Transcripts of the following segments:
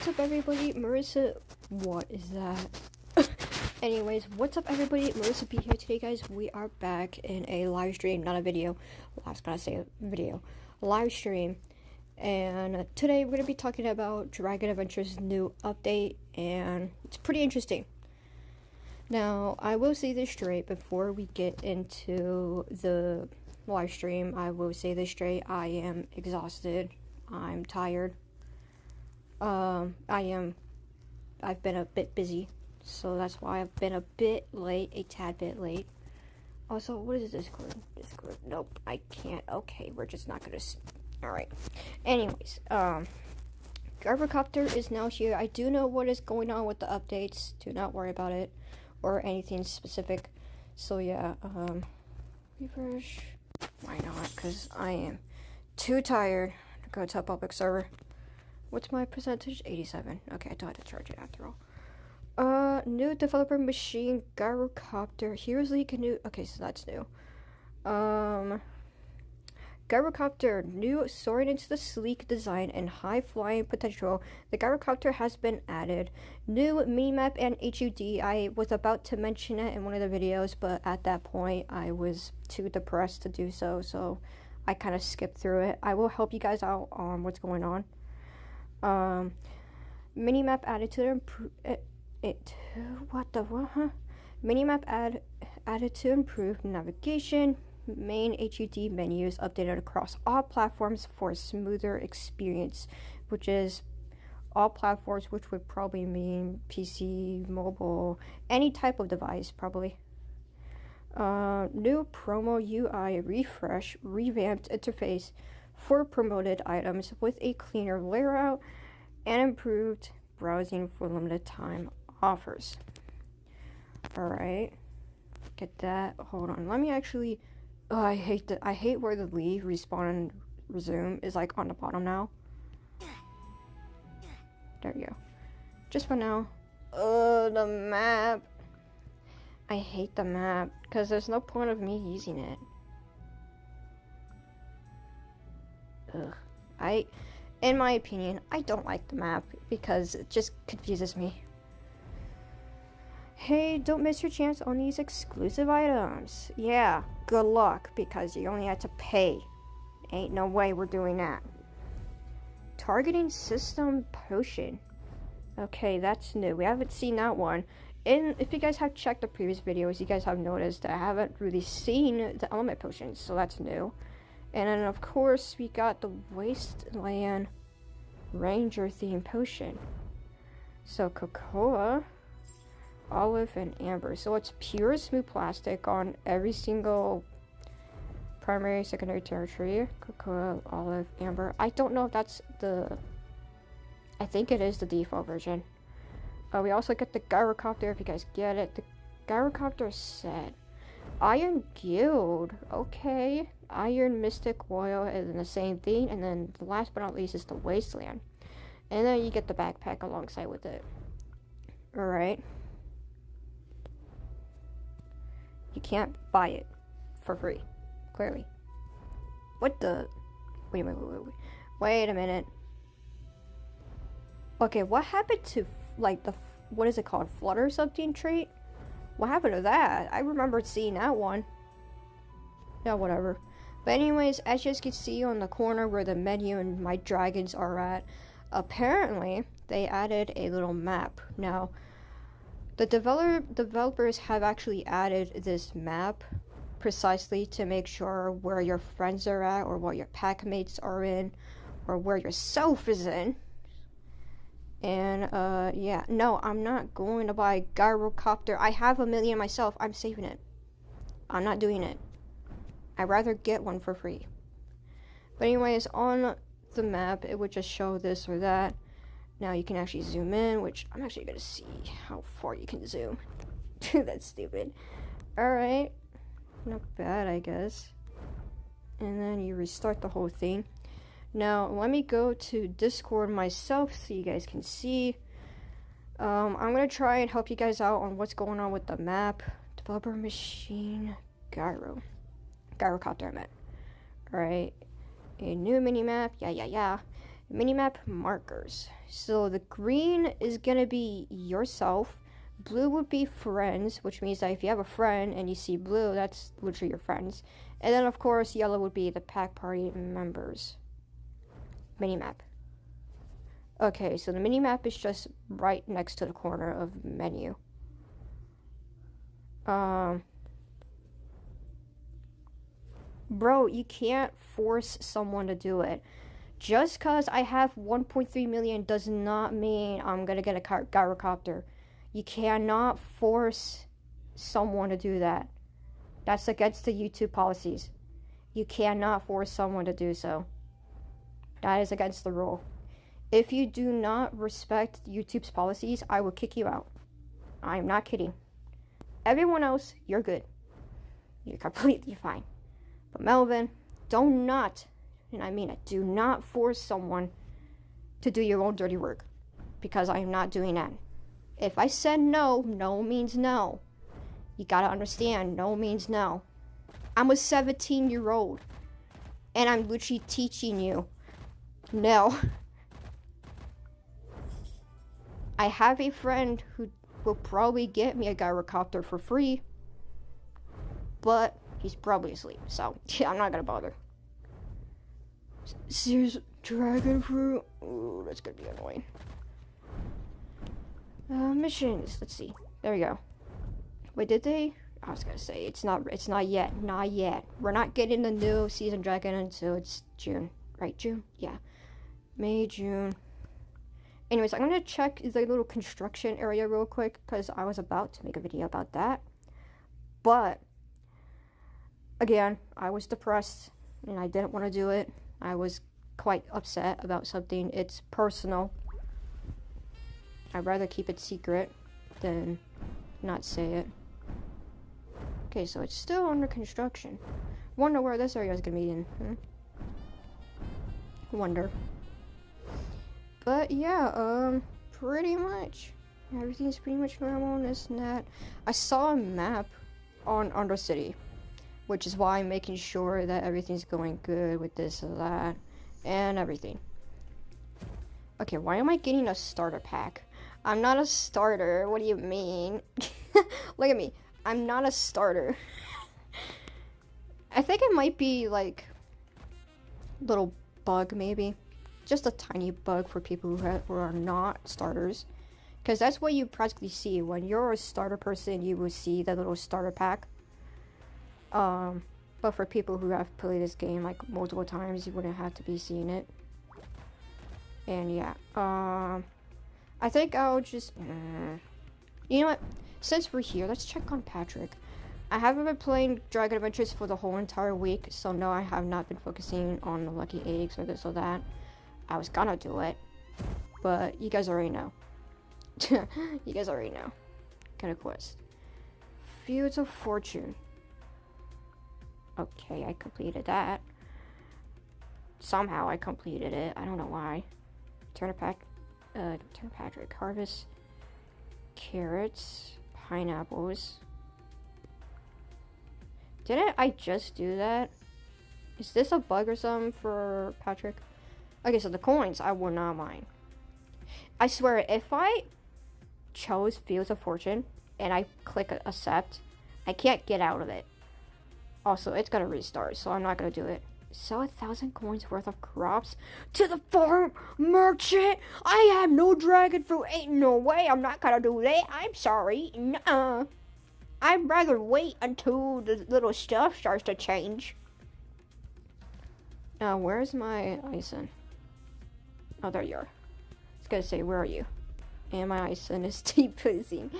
What's up everybody, Marissa, what is that? Anyways, what's up everybody, Marissa P here today guys. We are back in a live stream, not a video. Well, I was gonna say a video. A live stream. And today we're gonna be talking about Dragon Adventure's new update, and it's pretty interesting. Now, I will say this straight before we get into the live stream. I will say this straight, I am exhausted. I'm tired. I've been a bit busy, so that's why I've been a tad bit late. Also, what is Discord? Nope, I can't. Okay, we're just not gonna, alright. Anyways, Gyrocopter is now here. I do know what is going on with the updates. Do not worry about it, or anything specific. So yeah, refresh. Why not? Because I am too tired to go to a public server. What's my percentage? 87. Okay, I don't have to charge it after all. New developer machine, Gyrocopter. Here's League new. Okay, so that's new. Gyrocopter, new soaring into the sleek design and high flying potential. The Gyrocopter has been added. New minimap and HUD. I was about to mention it in one of the videos, but at that point I was too depressed to do so, so I kind of skipped through it. I will help you guys out on what's going on. Minimap added to Minimap added to improve navigation. Main HUD menus updated across all platforms for a smoother experience, which is all platforms, which would probably mean PC, mobile, any type of device, probably. New promo UI refresh, revamped interface for promoted items with a cleaner layout and improved browsing for limited time offers. Alright, get that. Hold on, let me actually. Oh, I hate where the leave, respawn, and resume is like on the bottom now. There we go. Just for now. The map. I hate the map because there's no point of me using it. Ugh. In my opinion, I don't like the map because it just confuses me. Hey, don't miss your chance on these exclusive items. Yeah, good luck because you only had to pay. Ain't no way we're doing that. Targeting system potion. Okay, that's new. We haven't seen that one. And if you guys have checked the previous videos, you guys have noticed that I haven't really seen the element potions, so that's new. And then, of course, we got the Wasteland Ranger theme potion. So, cocoa, olive, and amber. So, it's pure smooth plastic on every single primary, secondary territory. Cocoa, olive, amber. I don't know if that's the. I think it is the default version. We also get the Gyrocopter, if you guys get it. The Gyrocopter set. Iron Guild. Okay. Iron Mystic Royal is the same thing, and then the last but not least is the Wasteland, and then you get the backpack alongside with it. Alright, you can't buy it for free, clearly. What the wait a minute. Okay, what happened to like the what is it called, flutter something trait? What happened to that? I remember seeing that one. Yeah, whatever. But anyways, as you guys can see on the corner where the menu and my dragons are at, apparently they added a little map. Now, the developers have actually added this map precisely to make sure where your friends are at, or what your pack mates are in, or where yourself is in. And yeah, no, I'm not going to buy Gyrocopter. I have 1 million myself. I'm saving it. I'm not doing it. I'd rather get one for free. But anyways, on the map, it would just show this or that. Now you can actually zoom in, which I'm actually going to see how far you can zoom. That's stupid. Alright. Not bad, I guess. And then you restart the whole thing. Now, let me go to Discord myself so you guys can see. I'm going to try and help you guys out on what's going on with the map. Developer machine, Gyrocopter, I meant. Alright. A new mini-map, yeah. Minimap markers. So the green is gonna be yourself. Blue would be friends, which means that if you have a friend and you see blue, that's literally your friends. And then of course yellow would be the pack party members. Minimap. Okay, so the minimap is just right next to the corner of menu. Bro, you can't force someone to do it. Just because I have 1.3 million does not mean I'm gonna get a gyrocopter. You cannot force someone to do that. That's against the YouTube policies. You cannot force someone to do so. That is against the rule. If you do not respect YouTube's policies, I will kick you out. I'm not kidding. Everyone else, you're good. You're completely fine. But Melvin, do not, and I mean it, do not force someone to do your own dirty work. Because I am not doing that. If I said no, no means no. You gotta understand, no means no. I'm a 17-year-old. And I'm literally teaching you. No. I have a friend who will probably get me a gyrocopter for free. But he's probably asleep, so yeah, I'm not gonna bother. Here's dragon fruit. Ooh, that's gonna be annoying. Missions. Let's see. There we go. Wait, did they? I was gonna say it's not yet. Not yet. We're not getting the new season dragon until it's June, right? June. Yeah. May, June. Anyways, I'm gonna check the little construction area real quick because I was about to make a video about that, but. Again, I was depressed and I didn't want to do it. I was quite upset about something. It's personal. I'd rather keep it secret than not say it. Okay, so it's still under construction. Wonder where this area is going to be in. Wonder. But yeah, pretty much. Everything's pretty much normal and this and that. I saw a map on Undercity, which is why I'm making sure that everything's going good with this and that, and everything. Okay, why am I getting a starter pack? I'm not a starter, what do you mean? Look at me, I'm not a starter. I think it might be like, little bug maybe. Just a tiny bug for people who are not starters. Because that's what you practically see. When you're a starter person, you will see the little starter pack. But for people who have played this game like multiple times, you wouldn't have to be seeing it. And yeah, I think I'll just, you know what, since we're here, let's check on Patrick. I haven't been playing Dragon Adventures for the whole entire week, so no, I have not been focusing on the lucky eggs or this or that. I was gonna do it, but you guys already know. You guys already know. Got a quest. Fields of Fortune. Okay, I completed that. Somehow I completed it. I don't know why. Turn Patrick. Harvest carrots, pineapples. Didn't I just do that? Is this a bug or something for Patrick? Okay, so the coins I will not mind. I swear, if I chose Fields of Fortune and I click accept, I can't get out of it. Also, it's gonna restart, so I'm not gonna do it. Sell 1,000 coins worth of crops to the farm merchant. I have no dragon fruit. Ain't no way. I'm not gonna do that. I'm sorry. Nuh-uh. I'd rather wait until the little stuff starts to change. Where's my Ison? Oh, there you are. I was gonna say, where are you? And my Ison is T-posing.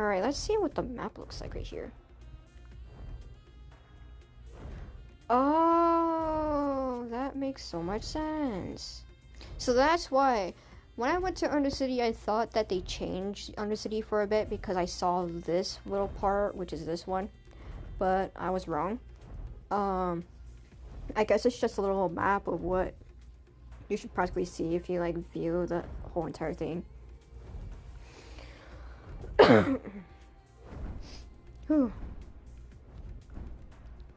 Alright, let's see what the map looks like right here. Oh, that makes so much sense. So that's why when I went to Undercity, I thought that they changed Undercity for a bit because I saw this little part, which is this one, but I was wrong. I guess it's just a little map of what you should practically see if you like view the whole entire thing. Whew.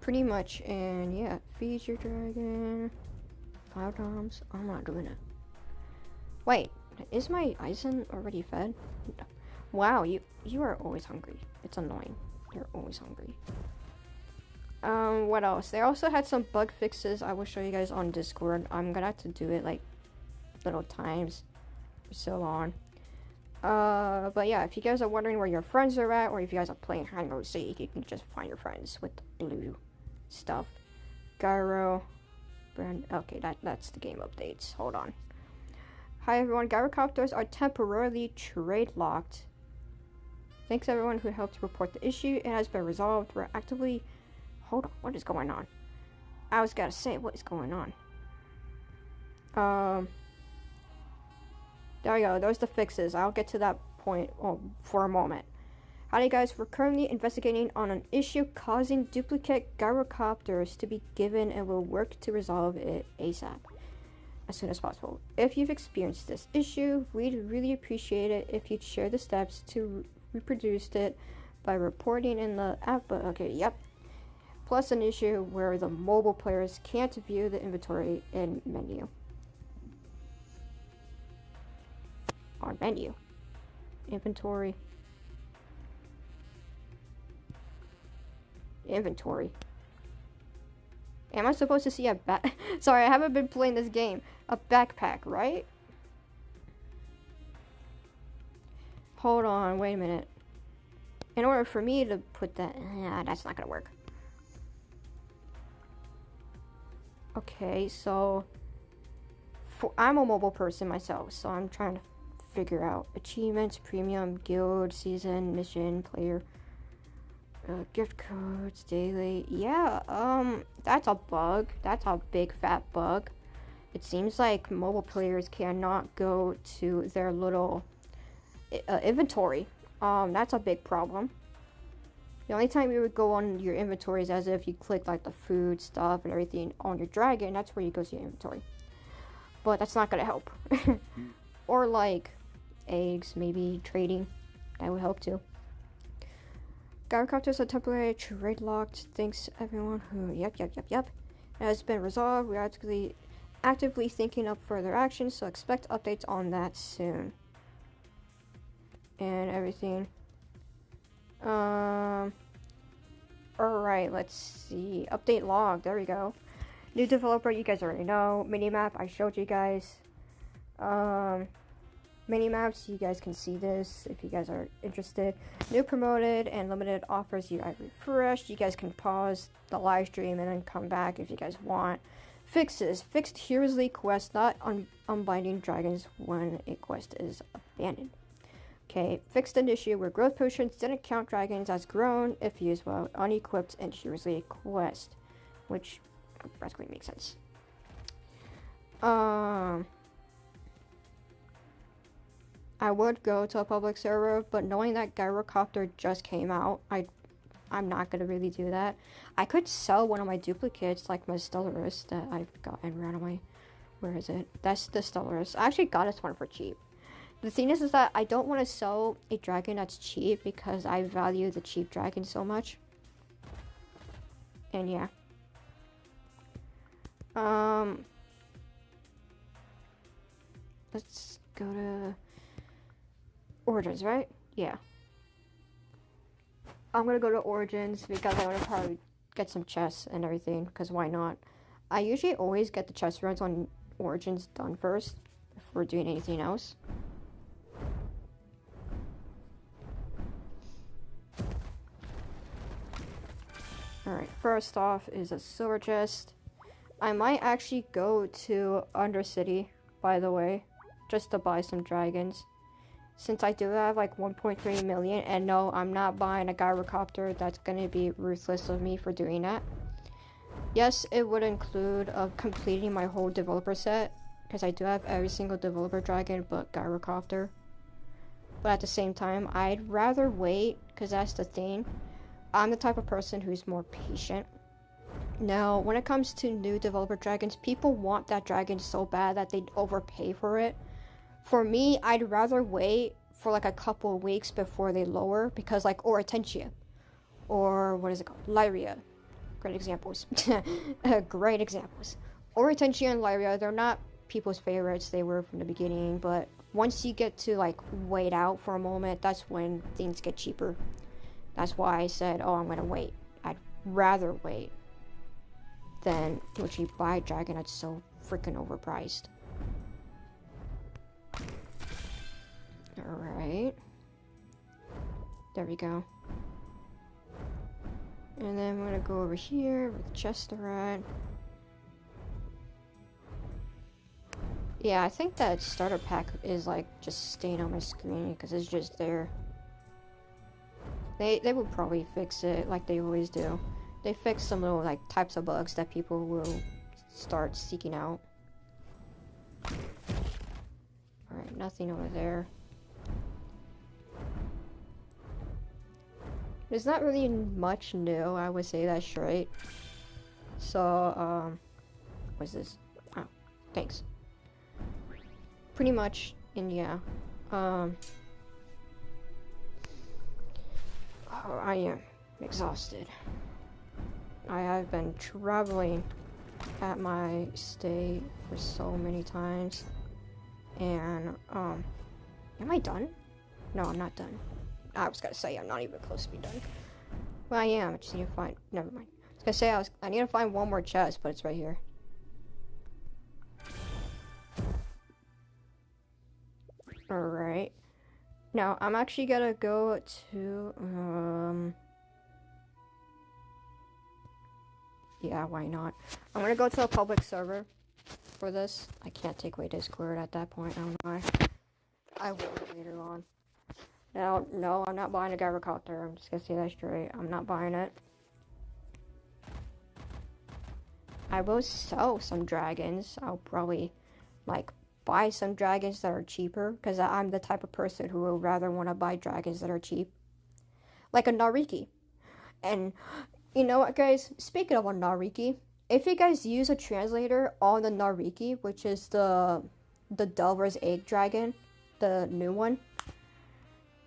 Pretty much, and yeah, feed your dragon, 5 times. I'm not doing it. Wait, is my Eisen already fed? Wow, you are always hungry. It's annoying. You're always hungry. What else? They also had some bug fixes I will show you guys on Discord. I'm gonna have to do it like little times so on. But yeah, if you guys are wondering where your friends are at, or if you guys are playing hide and go seek, you can just find your friends with the blue stuff. Gyro, brand. Okay, that's the game updates. Hold on. Hi everyone, gyrocopters are temporarily trade locked. Thanks everyone who helped report the issue. It has been resolved. We're actively. Hold on, what is going on? I was gotta say, what is going on? There we go. Those are the fixes. I'll get to that point for a moment. Howdy guys, we're currently investigating on an issue causing duplicate gyrocopters to be given and will work to resolve it ASAP, as soon as possible. If you've experienced this issue, we'd really appreciate it if you'd share the steps to reproduce it by reporting in the app. But okay, yep. Plus an issue where the mobile players can't view the inventory in menu. On menu. Inventory. Inventory. Am I supposed to see a Sorry, I haven't been playing this game. A backpack, right? Hold on, wait a minute. In order for me to put that... that's not gonna work. Okay, so... I'm a mobile person myself, so I'm trying to figure out achievements, premium, guild, season, mission, player, gift codes, daily. Yeah, that's a bug. That's a big fat bug. It seems like mobile players cannot go to their little inventory. That's a big problem. The only time you would go on your inventory is as if you click like the food stuff and everything on your dragon. That's where you go to your inventory. But that's not gonna help. Or like eggs, maybe trading. That would help too. Gyrocopters are temporarily trade locked. Thanks everyone who yep. It has been resolved. We're actively thinking up further actions, so expect updates on that soon. And everything. Alright, let's see. Update log, there we go. New developer, you guys already know. Minimap, I showed you guys. Minimaps, you guys can see this if you guys are interested. New promoted and limited offers, I refreshed. You guys can pause the live stream and then come back if you guys want. Fixes, fixed Heroes League quest, not unbinding dragons when a quest is abandoned. Okay, fixed an issue where growth potions didn't count dragons as grown if used while unequipped in Heroes League quest, which practically makes sense. I would go to a public server, but knowing that Gyrocopter just came out, I'm not gonna really do that. I could sell one of my duplicates, like my Stellaris that I've gotten randomly. Where is it? That's the Stellaris. I actually got this one for cheap. The thing is that I don't want to sell a dragon that's cheap because I value the cheap dragon so much. And yeah. Let's go to Origins, right? Yeah. I'm gonna go to Origins because I want to probably get some chests and everything, because why not? I usually always get the chest runs on Origins done first before doing anything else. Alright, first off is a silver chest. I might actually go to Undercity, by the way, just to buy some dragons. Since I do have like 1.3 million, and no, I'm not buying a Gyrocopter. That's gonna be ruthless of me for doing that. Yes, it would include completing my whole developer set, because I do have every single developer dragon but Gyrocopter. But at the same time, I'd rather wait, because that's the thing. I'm the type of person who's more patient. Now, when it comes to new developer dragons, people want that dragon so bad that they'd overpay for it. For me, I'd rather wait for like a couple of weeks before they lower, because like, or Atentia, or what is it called? Lyria. Great examples. Great examples. Oritenshi and Lyria, they're not people's favorites. They were from the beginning, but once you get to like wait out for a moment, that's when things get cheaper. That's why I said, oh, I'm gonna wait. I'd rather wait than literally buy a dragon that's so freaking overpriced. Alright. There we go. And then I'm gonna go over here where the chests are at. Yeah, I think that starter pack is like just staying on my screen because it's just there. They will probably fix it like they always do. They fix some little like types of bugs that people will start seeking out. Alright, nothing over there. There's not really much new, I would say that's straight. So, what's this? Oh, thanks. Pretty much, and yeah, oh, I am exhausted. I have been traveling at my stay for so many times, and, am I done? No, I'm not done. I was gonna say I'm not even close to be done. Well, I am. I just need to find. Never mind. I was gonna say I need to find one more chest, but it's right here. All right. Now I'm actually gonna go to yeah, why not? I'm gonna go to a public server for this. I can't take away Discord at that point. I don't know why. I will later on. Now, no, I'm not buying a gyrocopter. I'm just gonna say that straight. I'm not buying it. I will sell some dragons. I'll probably, like, buy some dragons that are cheaper. Because I'm the type of person who will rather want to buy dragons that are cheap. Like a Nariki. And, you know what, guys? Speaking of a Nariki, if you guys use a translator on the Nariki, which is the Delver's Egg Dragon, the new one,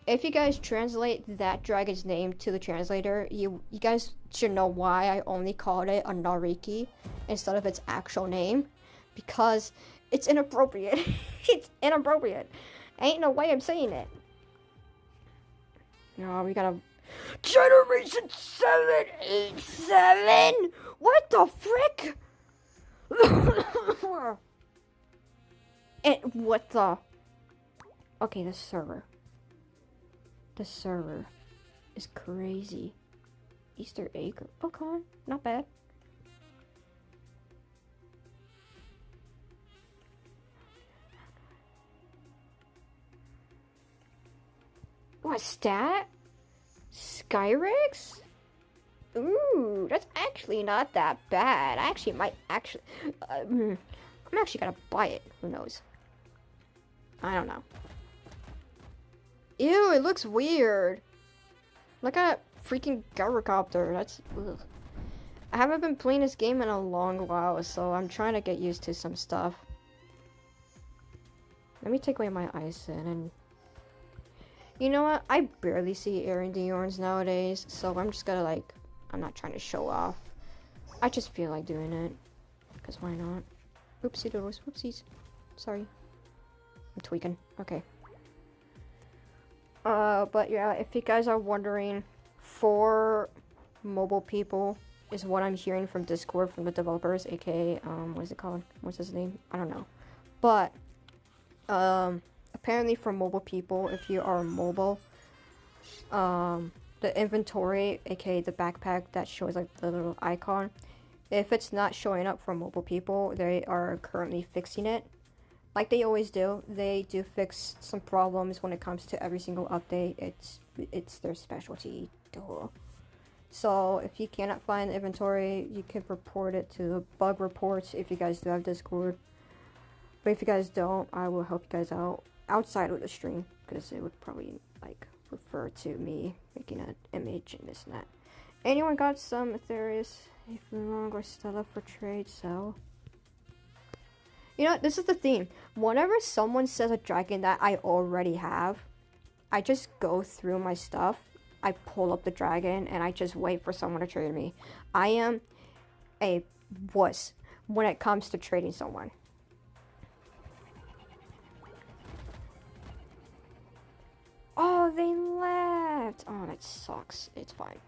if you guys translate that dragon's name to the translator, you guys should know why I only called it a Nariki instead of its actual name. Because it's inappropriate. It's inappropriate. Ain't no way I'm saying it. No, we gotta... Generation 787? What the frick? And what the... Okay, the server. The server is crazy. Easter egg. Okay, not bad. What's that? Skyrix? Ooh, that's actually not that bad. I actually might actually... I'm actually gonna buy it. Who knows? I don't know. Ew, it looks weird. Look at that freaking gyrocopter. That's... Ugh. I haven't been playing this game in a long while, so I'm trying to get used to some stuff. Let me take away my ice and... You know what? I barely see Arendiorns nowadays, so I'm just gonna, like... I'm not trying to show off. I just feel like doing it. Because why not? Oopsie doodles. Whoopsies. Sorry. I'm tweaking. Okay. But yeah, if you guys are wondering, for mobile people is what I'm hearing from Discord from the developers, aka, what is it called? What's his name? I don't know. But, apparently for mobile people, if you are mobile, the inventory, aka the backpack that shows like the little icon, if it's not showing up for mobile people, they are currently fixing it. Like they always do. They do fix some problems when it comes to every single update. It's their specialty. Duh. So if you cannot find the inventory, you can report it to the bug reports if you guys do have Discord. But if you guys don't, I will help you guys out outside of the stream, because it would probably like refer to me making an image and this and that. Anyone got some Aetherius, Iflong, or Stella for trade? Sell. You know what? This is the theme. Whenever someone says a dragon that I already have, I just go through my stuff. I pull up the dragon and I just wait for someone to trade me. I am a wuss. when it comes to trading someone. Oh, they left! Oh, that sucks. It's fine.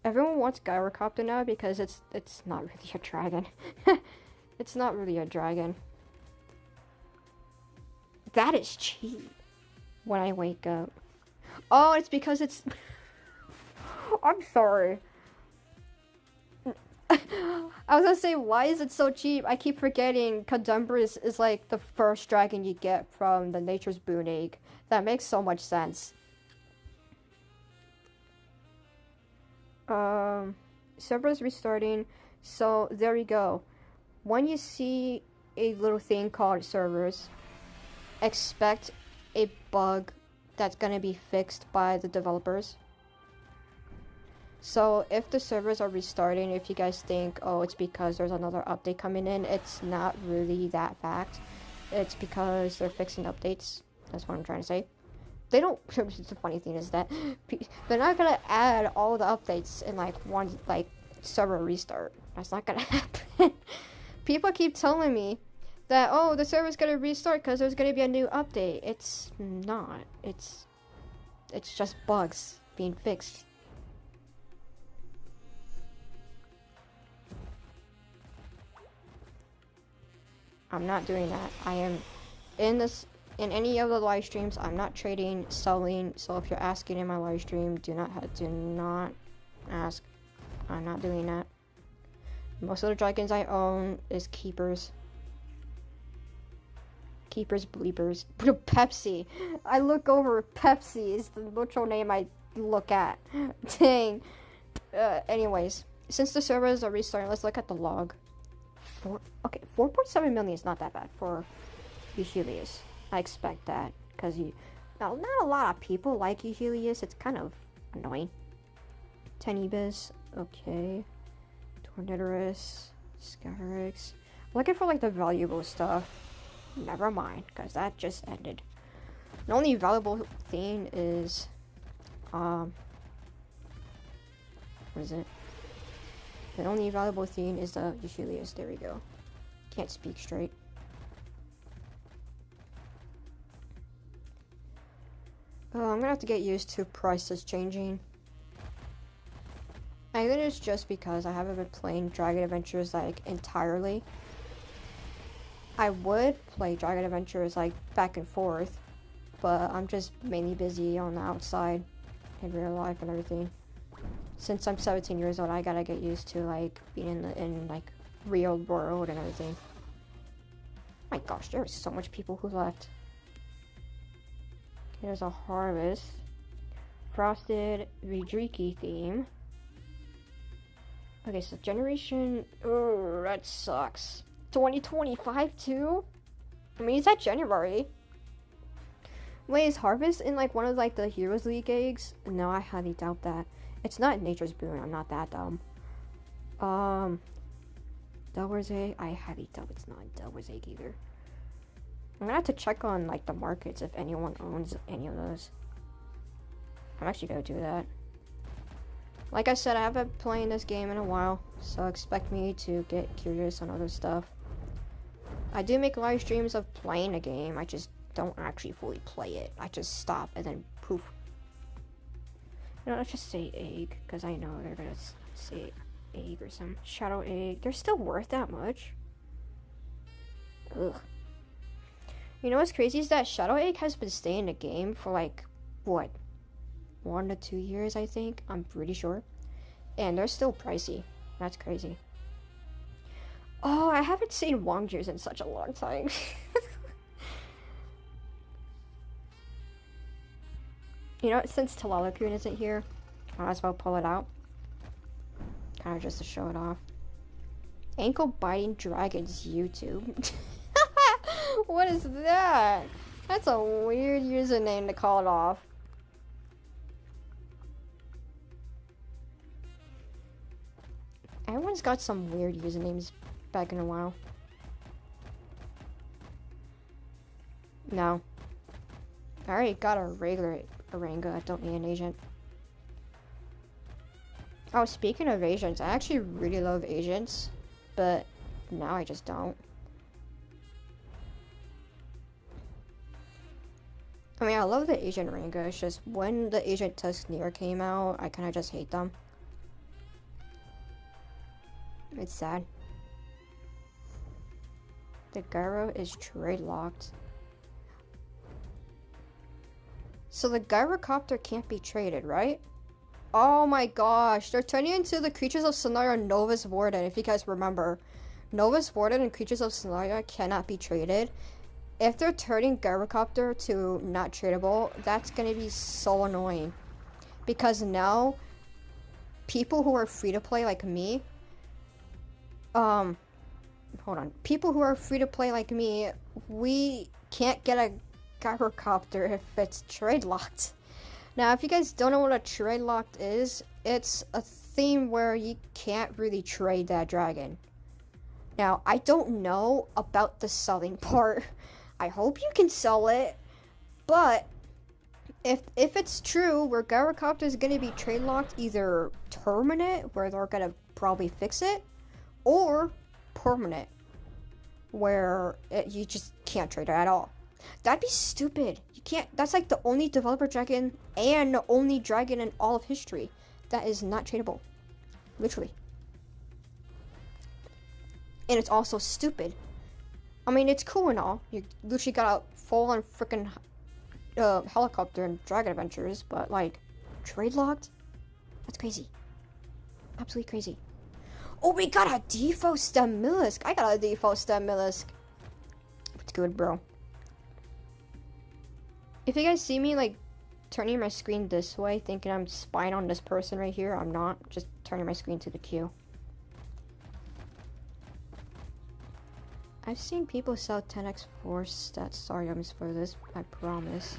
Everyone wants Gyrocopter now because it's not really a dragon. It's not really a dragon. That is cheap. When I wake up. Oh, it's because it's... I'm sorry. I was gonna say, why is it so cheap? I keep forgetting Cadumbris is like the first dragon you get from the Nature's Boon egg. That makes so much sense. Server's restarting, so there you go. When you see a little thing called servers, expect a bug that's gonna be fixed by the developers. So if the servers are restarting, if you guys think, oh, it's because there's another update coming in, it's not really that fact. It's because they're fixing updates. That's what I'm trying to say. They don't, the funny thing is that they're not gonna add all the updates in like one like server restart. That's not gonna happen. People keep telling me that, oh, the server's gonna restart because there's gonna be a new update. It's not. It's just bugs being fixed. I'm not doing that. I am in any of the live streams. I'm not trading, selling. So if you're asking in my live stream, do not ask. I'm not doing that. Most of the dragons I own is keepers. Keepers, bleepers. Pepsi. I look over. Pepsi is the literal name I look at. Dang. Anyways, since the servers are restarting, let's look at the log. 4.7 million is not that bad for Euhelius. I expect that because not a lot of people like Euhelius. It's kind of annoying. 10 Ebis, okay. Tornidorus, Scarix. Looking for like the valuable stuff. Never mind, because that just ended. The only valuable thing is, what is it? The only valuable thing is the Euhelius. There we go. Can't speak straight. I'm gonna have to get used to prices changing. I think it's just because I haven't been playing Dragon Adventures like entirely. I would play Dragon Adventures like back and forth, but I'm just mainly busy on the outside in real life and everything. Since I'm 17 years old, I gotta get used to like being in like real world and everything. My gosh, there are so much people who left. There's a harvest. Frosted Vidriki theme. Okay, so generation. Oh, that sucks. 2025 too? I mean, is that January? Wait, is Harvest in like one of like the Heroes League eggs? No, I highly doubt that. It's not Nature's Boon. I'm not that dumb. Delwar's egg. I highly doubt it's not Delwar's egg either. I'm gonna have to check on like the markets if anyone owns any of those. I'm actually gonna do that. Like I said, I haven't been playing this game in a while, so expect me to get curious on other stuff. I do make live streams of playing a game. I just don't actually fully play it. I just stop and then poof. You know, let's just say egg, because I know they're gonna say egg or some shadow egg. They're still worth that much. Ugh. You know what's crazy is that shadow egg has been staying in the game for like, what? 1 to 2 years, I think. I'm pretty sure. And they're still pricey. That's crazy. Oh, I haven't seen Wongju's in such a long time. You know, since Talalakun isn't here, I might as well pull it out. Kind of just to show it off. Ankle Biting Dragons YouTube. What is that? That's a weird username to call it off. Everyone's got some weird usernames back in a while. No. I already got a regular Oranga. I don't need an agent. Oh, speaking of Asians, I actually really love Asians, but now I just don't. I mean, I love the Asian manga, it's just when the Asian Tuscany came out, I kind of just hate them. It's sad. The gyro is trade locked. So the gyrocopter can't be traded, right? Oh my gosh, they're turning into the Creatures of Sonaria Novus Warden, if you guys remember. Novus Warden and Creatures of Sonaria cannot be traded. If they're turning gyrocopter to not tradable, that's gonna be so annoying. Because now, people who are free to play like me, hold on. People who are free to play like me, we can't get a gyrocopter if it's trade locked. Now, if you guys don't know what a trade locked is, it's a theme where you can't really trade that dragon. Now, I don't know about the selling part. I hope you can sell it, but if it's true, where gyrocopter is going to be trade locked, either permanent, where they're going to probably fix it, or permanent, where you just can't trade it at all. That'd be stupid. You can't. That's like the only developer dragon and the only dragon in all of history that is not tradable. Literally. And it's also stupid. I mean, it's cool and all. You literally got a full-on freaking helicopter in Dragon Adventures, but like, trade locked? That's crazy. Absolutely crazy. Oh, we got a default Stemilisk. I got a default Stemilisk. It's good, bro. If you guys see me like turning my screen this way, thinking I'm spying on this person right here, I'm not. Just turning my screen to the queue. I've seen people sell 10x force stat Stariums for this, I promise.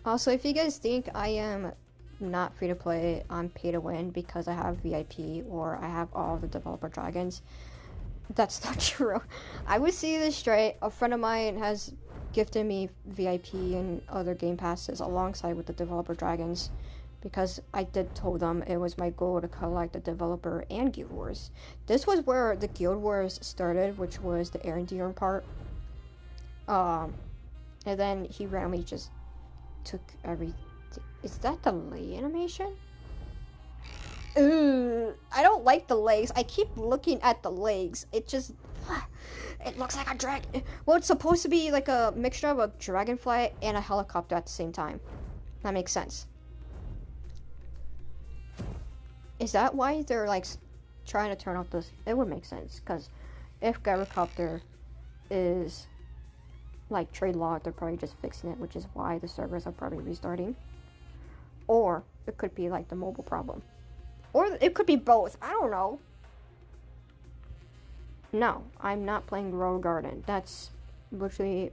Also, if you guys think I am not free to play, I'm pay to win because I have VIP or I have all the developer dragons, that's not true. I would see this straight. A friend of mine has gifted me VIP and other game passes alongside with the developer dragons, because I did told them it was my goal to collect the developer and Guild Wars. This was where the Guild Wars started, which was the Arendiorn part. And then he randomly just took everything. Is that the leg animation? Ooh, I don't like the legs. I keep looking at the legs. It just, it looks like a dragon. Well, it's supposed to be like a mixture of a dragonfly and a helicopter at the same time. That makes sense. Is that why they're like trying to turn off this? It would make sense, because if gyrocopter is like trade locked, they're probably just fixing it, which is why the servers are probably restarting. Or it could be like the mobile problem. Or it could be both. I don't know. No, I'm not playing Grow Garden. That's literally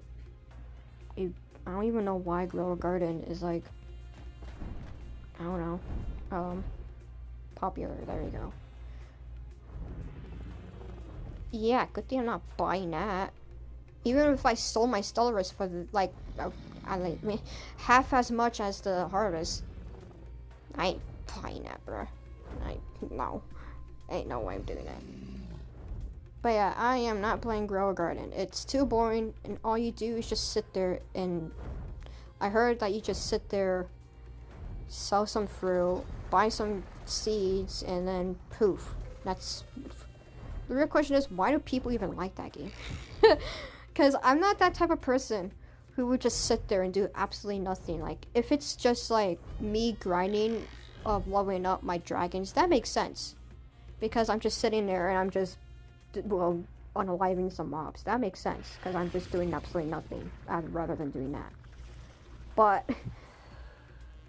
I don't even know why Grow Garden is like, I don't know, popular. There you go. Yeah, good thing I'm not buying that. Even if I sold my Stellaris for the, like, half as much as the Harvest, I ain't buying that, bro. No. Ain't no way I'm doing that. But yeah, I am not playing Grow a Garden. It's too boring, and all you do is just sit there and... I heard that you just sit there, sell some fruit, buy some seeds, and then poof. That's... The real question is, why do people even like that game? Because I'm not that type of person who would just sit there and do absolutely nothing. Like, if it's just like me grinding of leveling up my dragons, that makes sense. Because I'm just sitting there and I'm just, well, unaliving some mobs. That makes sense, because I'm just doing absolutely nothing rather than doing that. But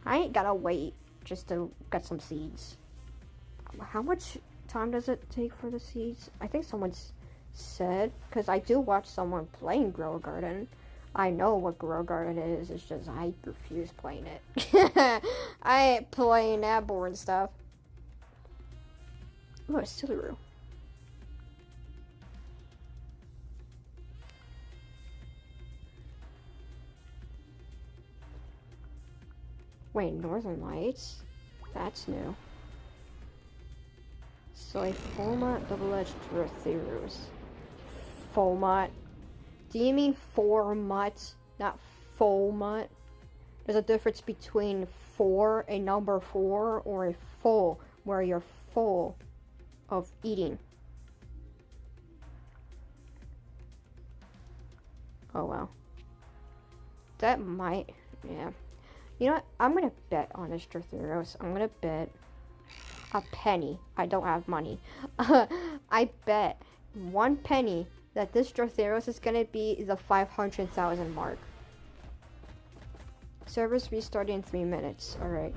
I ain't gotta wait just to get some seeds. How much time does it take for the seeds? I think someone's said, because I do watch someone playing Grow a Garden. I know what Grow a Garden is, it's just I refuse playing it. I ain't playing that boring stuff. Oh, it's Sillaroo. Wait, Northern Lights? That's new. So a Fulmut double-edged Drotherus. Fulmut. Do you mean Formut, not Fulmut? There's a difference between four, a number 4, or a full, where you're full of eating. Oh well. That might, yeah. You know what? I'm gonna bet on this Drotherus. I'm gonna bet a penny. I don't have money. I bet 1 penny that this Drotherus is gonna be the 500,000 mark. Servers restarting in 3 minutes. Alright.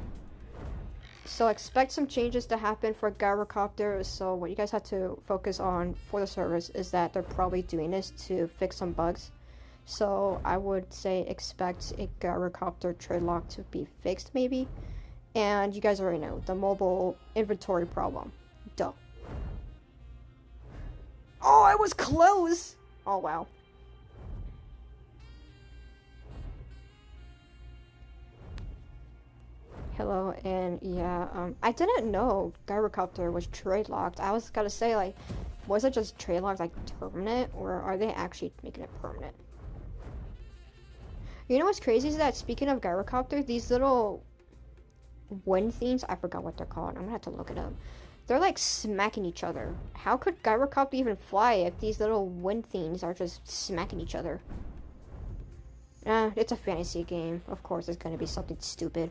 So expect some changes to happen for Gyrocopter. So what you guys have to focus on for the servers is that they're probably doing this to fix some bugs. So I would say expect a Gyrocopter trade lock to be fixed maybe. And you guys already know, the mobile inventory problem. Duh. Oh, I was close! Oh wow. Hello, and yeah, I didn't know Gyrocopter was trade locked. I was gonna say, like, was it just trade locked, like, permanent, or are they actually making it permanent? You know what's crazy is that, speaking of Gyrocopter, these little wind things, I forgot what they're called, I'm gonna have to look it up. They're like smacking each other. How could Gyrocopter even fly if these little wind things are just smacking each other? It's a fantasy game. Of course, it's gonna be something stupid.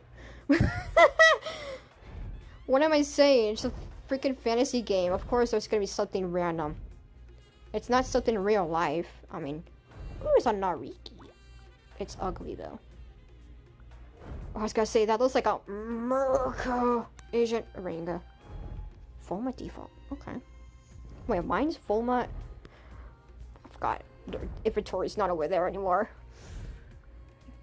What am I saying? It's a freaking fantasy game. Of course, there's gonna be something random. It's not something real life. I mean, who is a Nariki? It's ugly though. I was gonna say that looks like a Merca Agent Aringa. Fulma default. Okay. Wait, mine's Fulma. I forgot. The inventory's not over there anymore.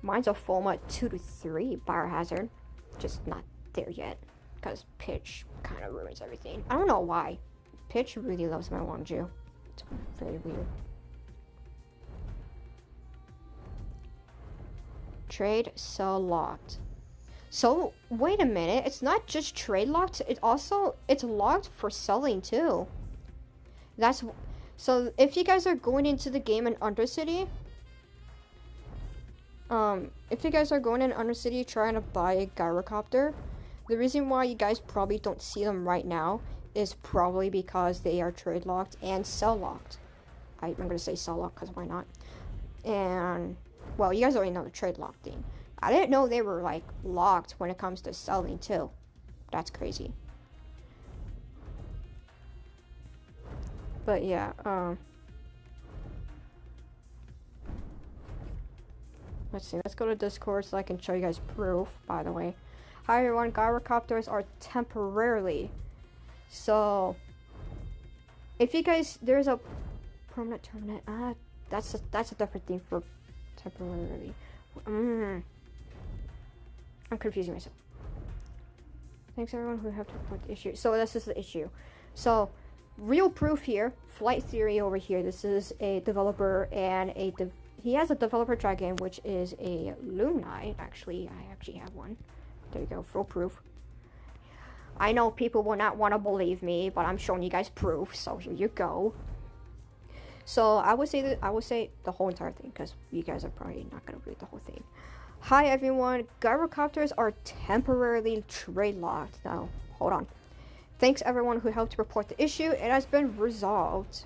Mine's a Fulma 2 to 3 biohazard. Just not there yet. Because Pitch kind of ruins everything. I don't know why. Pitch really loves my Wangju. It's very weird. Trade sell locked. So wait a minute, it's not just trade locked, it's locked for selling too. So if you guys are going into the game in Undercity, if you guys are going in Undercity trying to buy a Gyrocopter, the reason why you guys probably don't see them right now is probably because they are trade locked and sell locked. I'm gonna say sell locked because why not? And well, you guys already know the trade lock thing. I didn't know they were like locked when it comes to selling too. That's crazy. But yeah, let's see, let's go to Discord so I can show you guys proof, by the way. Hi everyone, Gyrocopters are temporarily. So if you guys, there's a permanent, that's a different thing for temporarily. I'm confusing myself. Thanks everyone who helped report the issue. So this is the issue. So real proof here, Flight Theory over here. This is a developer and he has a developer dragon, which is a Loom Knight. Actually, I actually have one. There you go, full proof. I know people will not want to believe me, but I'm showing you guys proof. So here you go. So I would say the whole entire thing because you guys are probably not gonna read the whole thing. Hi everyone, Gyrocopters are temporarily trade locked. Now, hold on. Thanks everyone who helped report the issue. It has been resolved.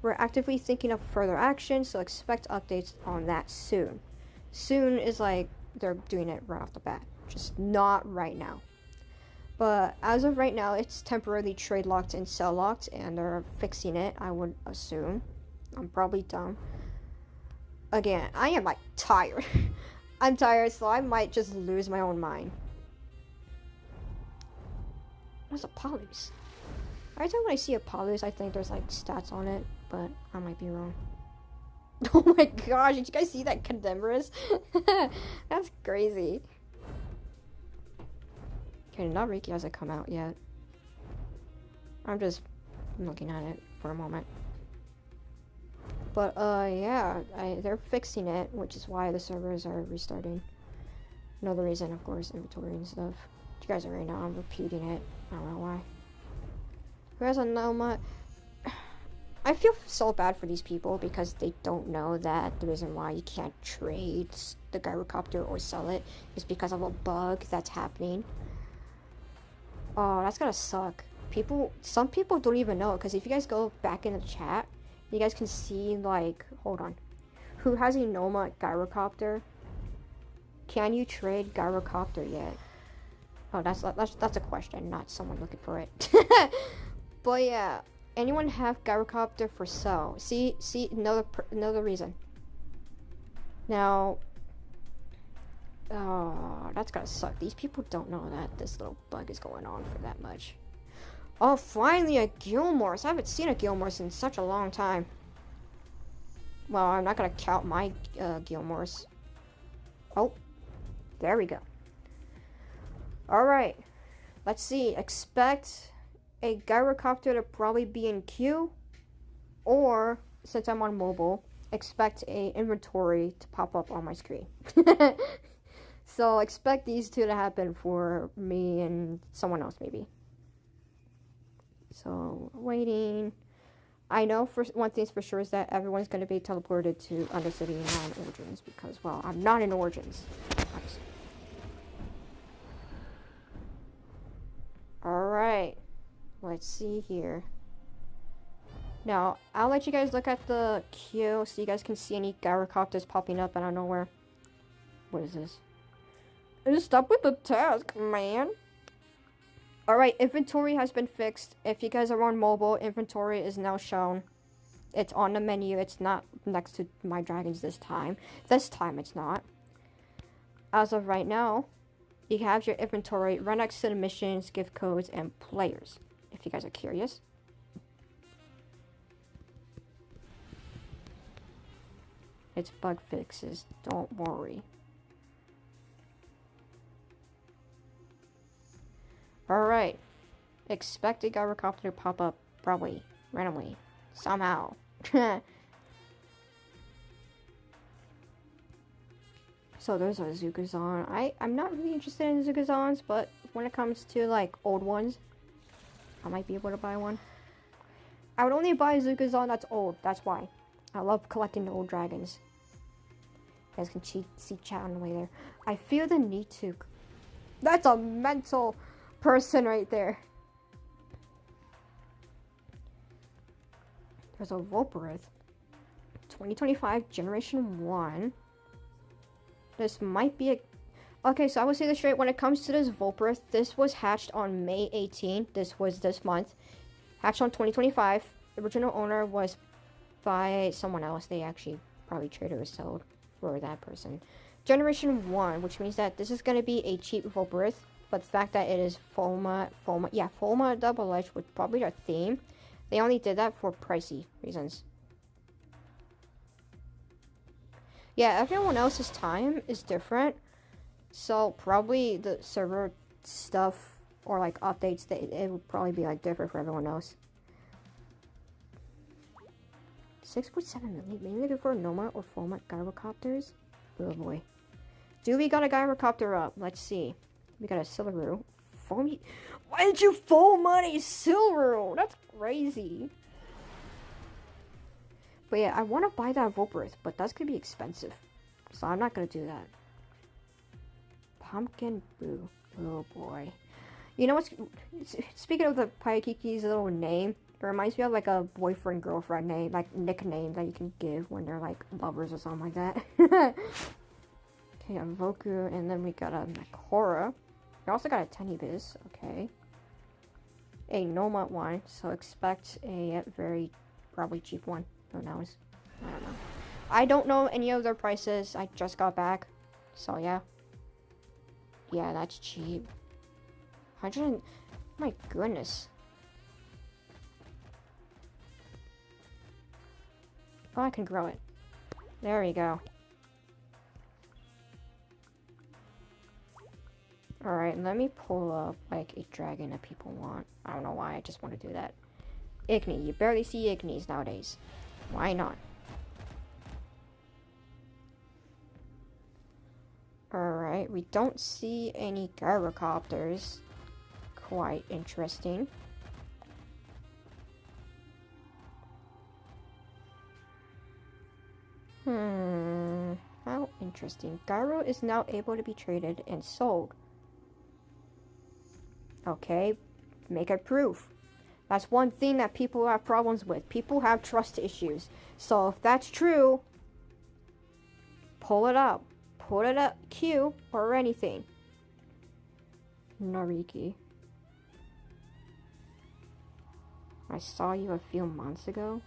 We're actively thinking of further action, so expect updates on that soon. Soon is like they're doing it right off the bat, just not right now. But as of right now, it's temporarily trade locked and sell locked, and they're fixing it, I would assume. I'm probably dumb. Again, I am like tired. I'm tired, so I might just lose my own mind. What's a Polys? Every time when I see a Polys, I think there's like stats on it, but I might be wrong. Oh my gosh, did you guys see that Condemorous? That's crazy. Okay, Nariki hasn't come out yet. I'm just looking at it for a moment. But, yeah, they're fixing it, which is why the servers are restarting. Another reason, of course, inventory and stuff. You guys already know I'm repeating it. I don't know why. Who has a Noma? I feel so bad for these people because they don't know that the reason why you can't trade the gyrocopter or sell it is because of a bug that's happening. Oh, that's gonna suck. Some people don't even know, because if you guys go back in the chat, you guys can see, like, hold on. Who has a Noma gyrocopter? Can you trade gyrocopter yet? Oh, that's a question, not someone looking for it. But yeah, anyone have gyrocopter for sale? See, another reason. Now, oh, that's gonna suck. These people don't know that this little bug is going on for that much. Oh, finally a Gilmore's. I haven't seen a Gilmore's in such a long time. Well, I'm not gonna count my Gilmore's. Oh, there we go. Alright, let's see. Expect a gyrocopter to probably be in queue, or, since I'm on mobile, expect a inventory to pop up on my screen. So expect these two to happen for me and someone else, maybe. So, waiting. I know for one thing's for sure is that everyone's going to be teleported to Undercity and not in Origins, because, well, I'm not in Origins. Alright. Let's see here. Now, I'll let you guys look at the queue so you guys can see any gyrocopters popping up out of nowhere. What is this? Just stop with the task, man. Alright, inventory has been fixed. If you guys are on mobile, inventory is now shown. It's on the menu. It's not next to my dragons this time. This time it's not. As of right now, you have your inventory right next to the missions, gift codes, and players. If you guys are curious. It's bug fixes. Don't worry. Alright. Expect a gyrocopter to pop up, probably, randomly, somehow. So there's a Zugazon. I'm not really interested in Zugazons, but when it comes to, like, old ones, I might be able to buy one. I would only buy a Zugazon that's old, that's why. I love collecting old dragons. You guys can see chat on the way there. I feel the need to... That's a mental person right there. There's a Volporith. 2025 Generation 1. This might be a... Okay, so I will say this straight. When it comes to this Volporith, this was hatched on May 18. This was this month. Hatched on 2025. The original owner was by someone else. They actually probably traded or sold for that person. Generation 1, which means that this is going to be a cheap Volporith. But the fact that it is Fulma Double Edge with probably their theme, they only did that for pricey reasons. Yeah, everyone else's time is different, so probably the server stuff or like updates, it would probably be like different for everyone else. 6.7 million, mainly looking for Noma or Fulma gyrocopters. Oh boy. Do we got a gyrocopter up? Let's see. We got a Silveroo. Foamy. Why did you full money Silveroo? That's crazy. But yeah, I want to buy that Volporith, but that's going to be expensive. So I'm not going to do that. Pumpkin Boo. Oh boy. You know what's... Speaking of the Paikiki's little name, it reminds me of like a boyfriend-girlfriend name, like nickname that you can give when they're like lovers or something like that. Okay, a Voku, and then we got a Makora. We also got a Tennibiz, okay. A Noma one, so expect a very probably cheap one. Who knows? I don't know. I don't know any of their prices. I just got back. So yeah. Yeah, that's cheap. 100. My goodness. Oh, I can grow it. There we go. Alright, let me pull up like a dragon that people want. I don't know why, I just want to do that. Igni. You barely see Ignis nowadays. Why not? Alright. Alright, we don't see any gyrocopters. Quite interesting. How interesting. Gyro is now able to be traded and sold. Okay, make a proof. That's one thing that people have problems with. People have trust issues. So if that's true, pull it up. Put it up, Q, or anything. Nariki. I saw you a few months ago.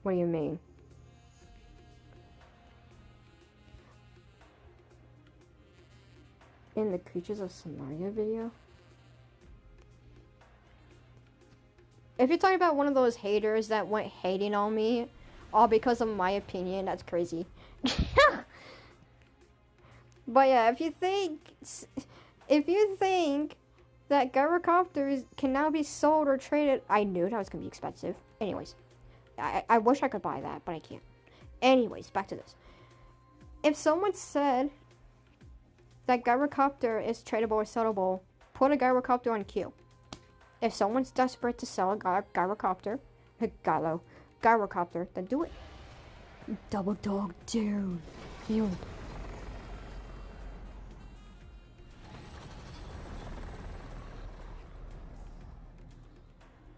What do you mean? In the Creatures of Samaria video? If you're talking about one of those haters that went hating on me, all because of my opinion, that's crazy. But yeah, if you think that gyrocopters can now be sold or traded, I knew that was gonna be expensive. Anyways, I wish I could buy that, but I can't. Anyways, back to this. If someone said that gyrocopter is tradable or sellable, put a gyrocopter on Q. If someone's desperate to sell a gyrocopter, then do it. Double dog down. Healed.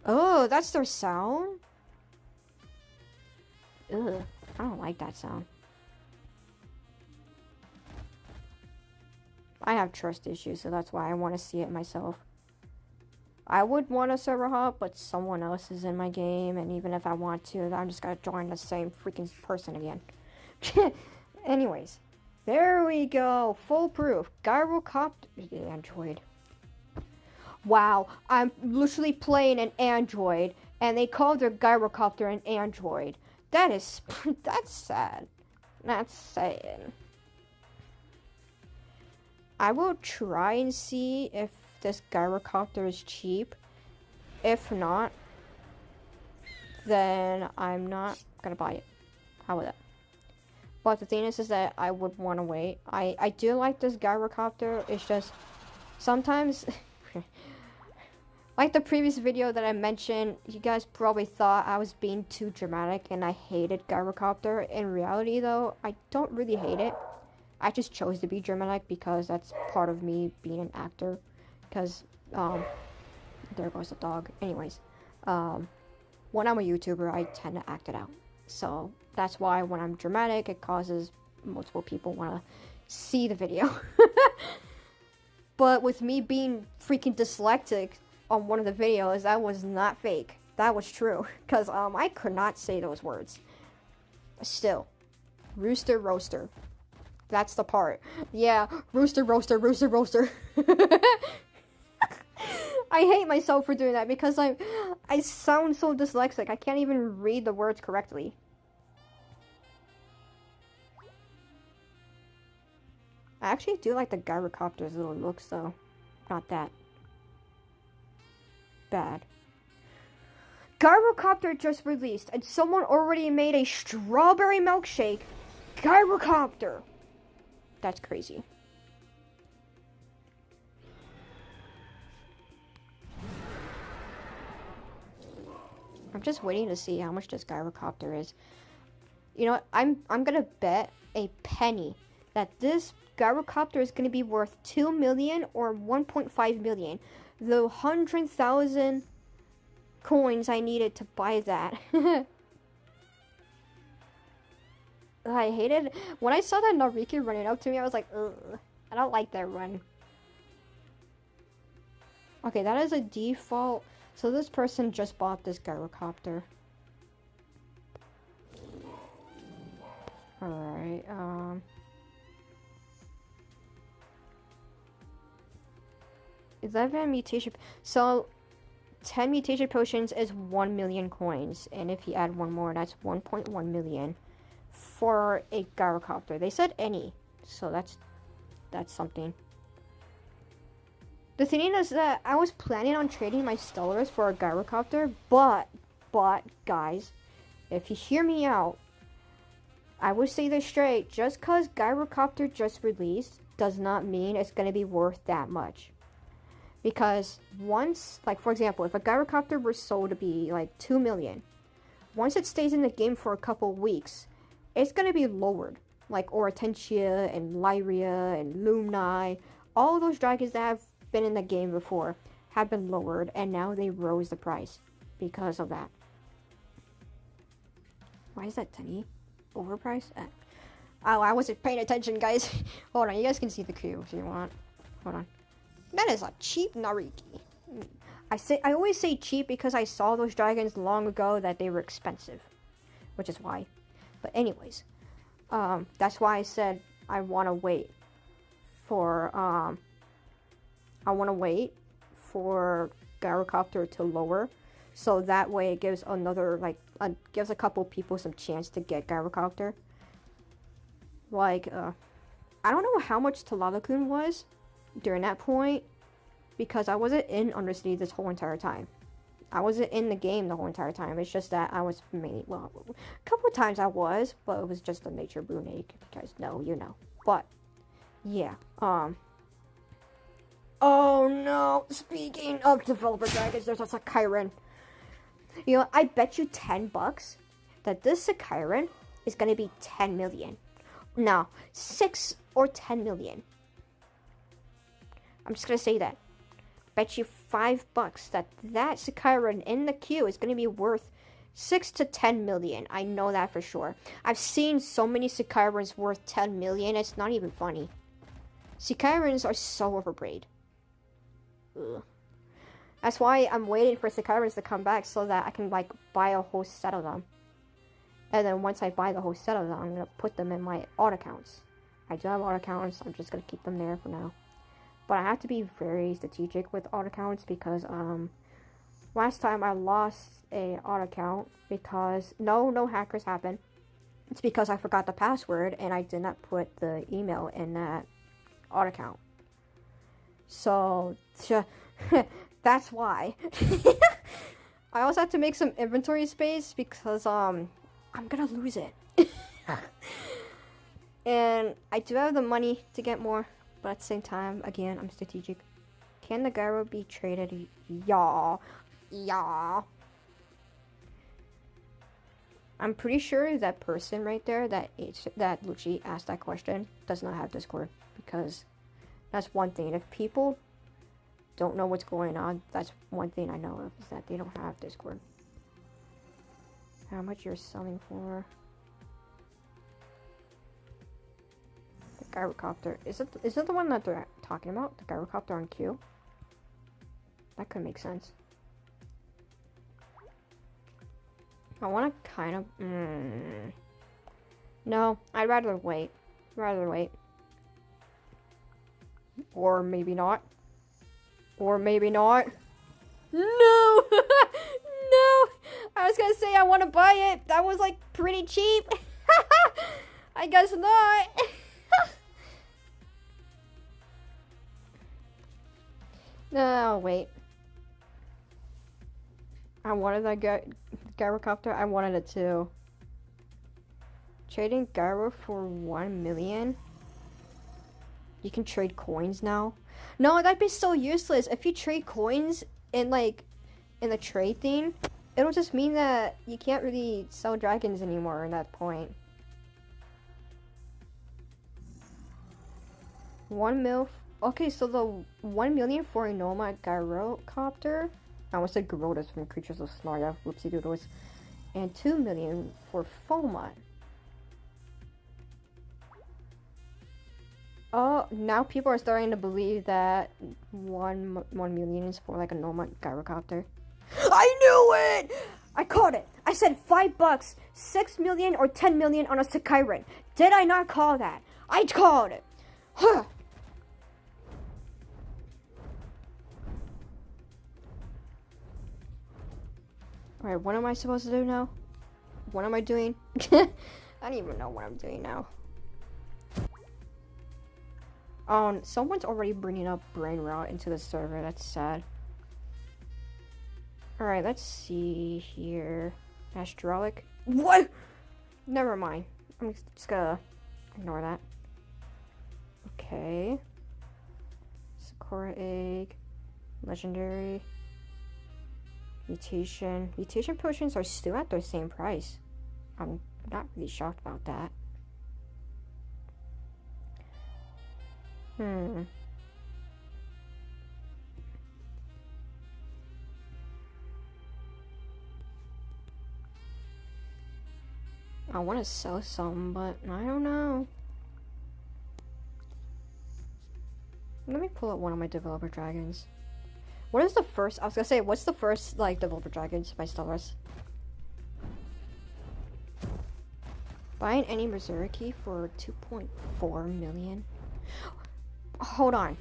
Oh, that's their sound? Ugh, I don't like that sound. I have trust issues, so that's why I want to see it myself. I would want a server hop, but someone else is in my game, and even if I want to, I'm just gonna join the same freaking person again. Anyways, there we go. Full proof. Gyrocopter Android. Wow, I'm literally playing an Android, and they call their gyrocopter an Android. That's sad. That's sad. I will try and see if this gyrocopter is cheap. If not, then I'm not gonna buy it. How about that? But the thing is that I would want to wait. I do like this gyrocopter. It's just sometimes like the previous video that I mentioned, you guys probably thought I was being too dramatic and I hated gyrocopter. In reality though, I don't really hate it. I just chose to be dramatic because that's part of me being an actor. Because, there goes the dog. Anyways, when I'm a YouTuber, I tend to act it out. So, that's why when I'm dramatic, it causes multiple people want to see the video. But with me being freaking dyslexic on one of the videos, that was not fake. That was true. Because, I could not say those words. Still. Rooster roaster. That's the part. Yeah, rooster roaster, rooster roaster. I hate myself for doing that because I sound so dyslexic. I can't even read the words correctly. I actually do like the gyrocopter's little looks though. Not that bad. Gyrocopter just released and someone already made a strawberry milkshake. Gyrocopter. That's crazy. I'm just waiting to see how much this gyrocopter is. You know what? I'm gonna bet a penny that this gyrocopter is gonna be worth 2 million or 1.5 million. The 100,000 coins I needed to buy that. I hated when I saw that Nariki running up to me. I was like, ugh, I don't like that run. Okay, that is a default. So this person just bought this gyrocopter. Alright, 11 mutation. So 10 mutation potions is 1 million coins, and if you add one more, that's 1.1 million for a gyrocopter. They said any, so that's something. The thing is that I was planning on trading my stellars for a gyrocopter, but guys, if you hear me out, I will say this straight, just cause Gyrocopter just released does not mean it's gonna be worth that much. Because once, like for example, if a Gyrocopter were sold to be like 2 million, once it stays in the game for a couple weeks, it's gonna be lowered. Like Oratentia and Lyria and Lumni, all those dragons that have been in the game before have been lowered, and now they rose the price because of that. Why is that tiny? Overpriced? Oh, I wasn't paying attention, guys. Hold on, you guys can see the queue if you want. Hold on. That is a cheap Nariki. I always say cheap because I saw those dragons long ago that they were expensive, which is why. But anyways, that's why I said I want to wait for Gyrocopter to lower, so that way it gives another gives a couple people some chance to get Gyrocopter. Like I don't know how much Talalakun was during that point, because I wasn't in Undercity this whole entire time. I wasn't in the game the whole entire time. It's just that I was mainly, well, a couple of times I was, but it was just a nature Brunake. If you guys know, you know. But yeah, oh no, speaking of developer dragons, there's a Sakairan. You know, I bet you $10 that this Sakairan is gonna be 10 million. No, 6 or 10 million. I'm just gonna say that. Bet you $5 that Sakairan in the queue is gonna be worth 6 to 10 million. I know that for sure. I've seen so many Sakairans worth 10 million, it's not even funny. Sakairans are so overpriced. Ugh. That's why I'm waiting for Sakairans to come back so that I can like buy a whole set of them. And then once I buy the whole set of them, I'm gonna put them in my odd accounts. I do have odd accounts, I'm just gonna keep them there for now. But I have to be very strategic with odd accounts because last time I lost a odd account because no hackers happened. It's because I forgot the password and I did not put the email in that odd account. So that's why. I also have to make some inventory space because I'm gonna lose it. And I do have the money to get more, but at the same time, again, I'm strategic. Can the Gyro be traded? Yeah. I'm pretty sure that person right there that Lucci asked that question does not have Discord, because that's one thing. If people don't know what's going on, that's one thing I know of, is that they don't have Discord. How much you're selling for? The Gyrocopter. Is it the one that they're talking about? The Gyrocopter on Q? That could make sense. I want to kind of... No, I'd rather wait. Or maybe not. Or maybe not. No! No! I was gonna say I want to buy it. That was like pretty cheap. I guess not. No, wait. I wanted that Gyrocopter. I wanted it too. Trading Gyro for 1 million? You can trade coins now? No, that'd be so useless. If you trade coins in the trade thing, it'll just mean that you can't really sell dragons anymore at that point. 1 mil. Okay, so the 1 million for a Noma Gyrocopter. I almost said Garotas from Creatures of Snaria. Whoopsie doodles. And 2 million for Fomot. Oh, now people are starting to believe that 1 million is for like a Noma Gyrocopter. I knew it! I called it. I said $5, 6 million or 10 million on a Sakairan. Did I not call that? I called it. Huh. Alright, what am I supposed to do now? What am I doing? I don't even know what I'm doing now. Someone's already bringing up Brain Rot into the server. That's sad. Alright, let's see here. Astralic. What? Never mind. I'm just gonna ignore that. Okay. Sakura egg. Legendary. Mutation. Mutation potions are still at the same price. I'm not really shocked about that. I want to sell some, but I don't know. Let me pull up one of my developer dragons. What is the first? I was gonna say, what's the first like developer dragons by Star Wars? Buying any Missouri key for 2.4 million. Hold on.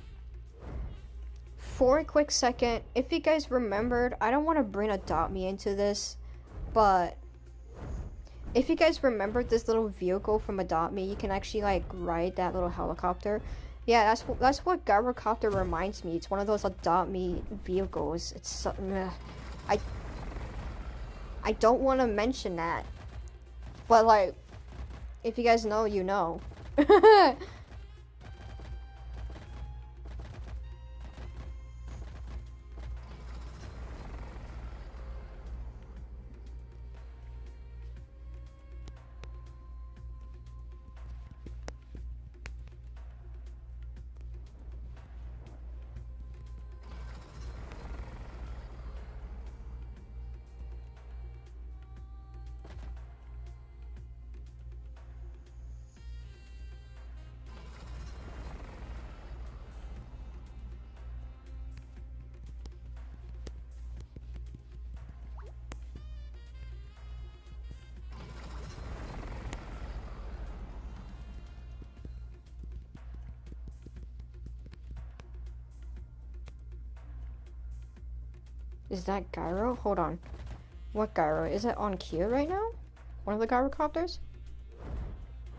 For a quick second, if you guys remembered, I don't want to bring Adopt Me into this, but if you guys remembered this little vehicle from Adopt Me, you can actually like ride that little helicopter. Yeah, that's what Gyrocopter reminds me. It's one of those Adopt Me vehicles. It's I don't want to mention that, but like, if you guys know, you know. Is that Gyro? Hold on. What Gyro? Is it on queue right now? One of the Gyrocopters?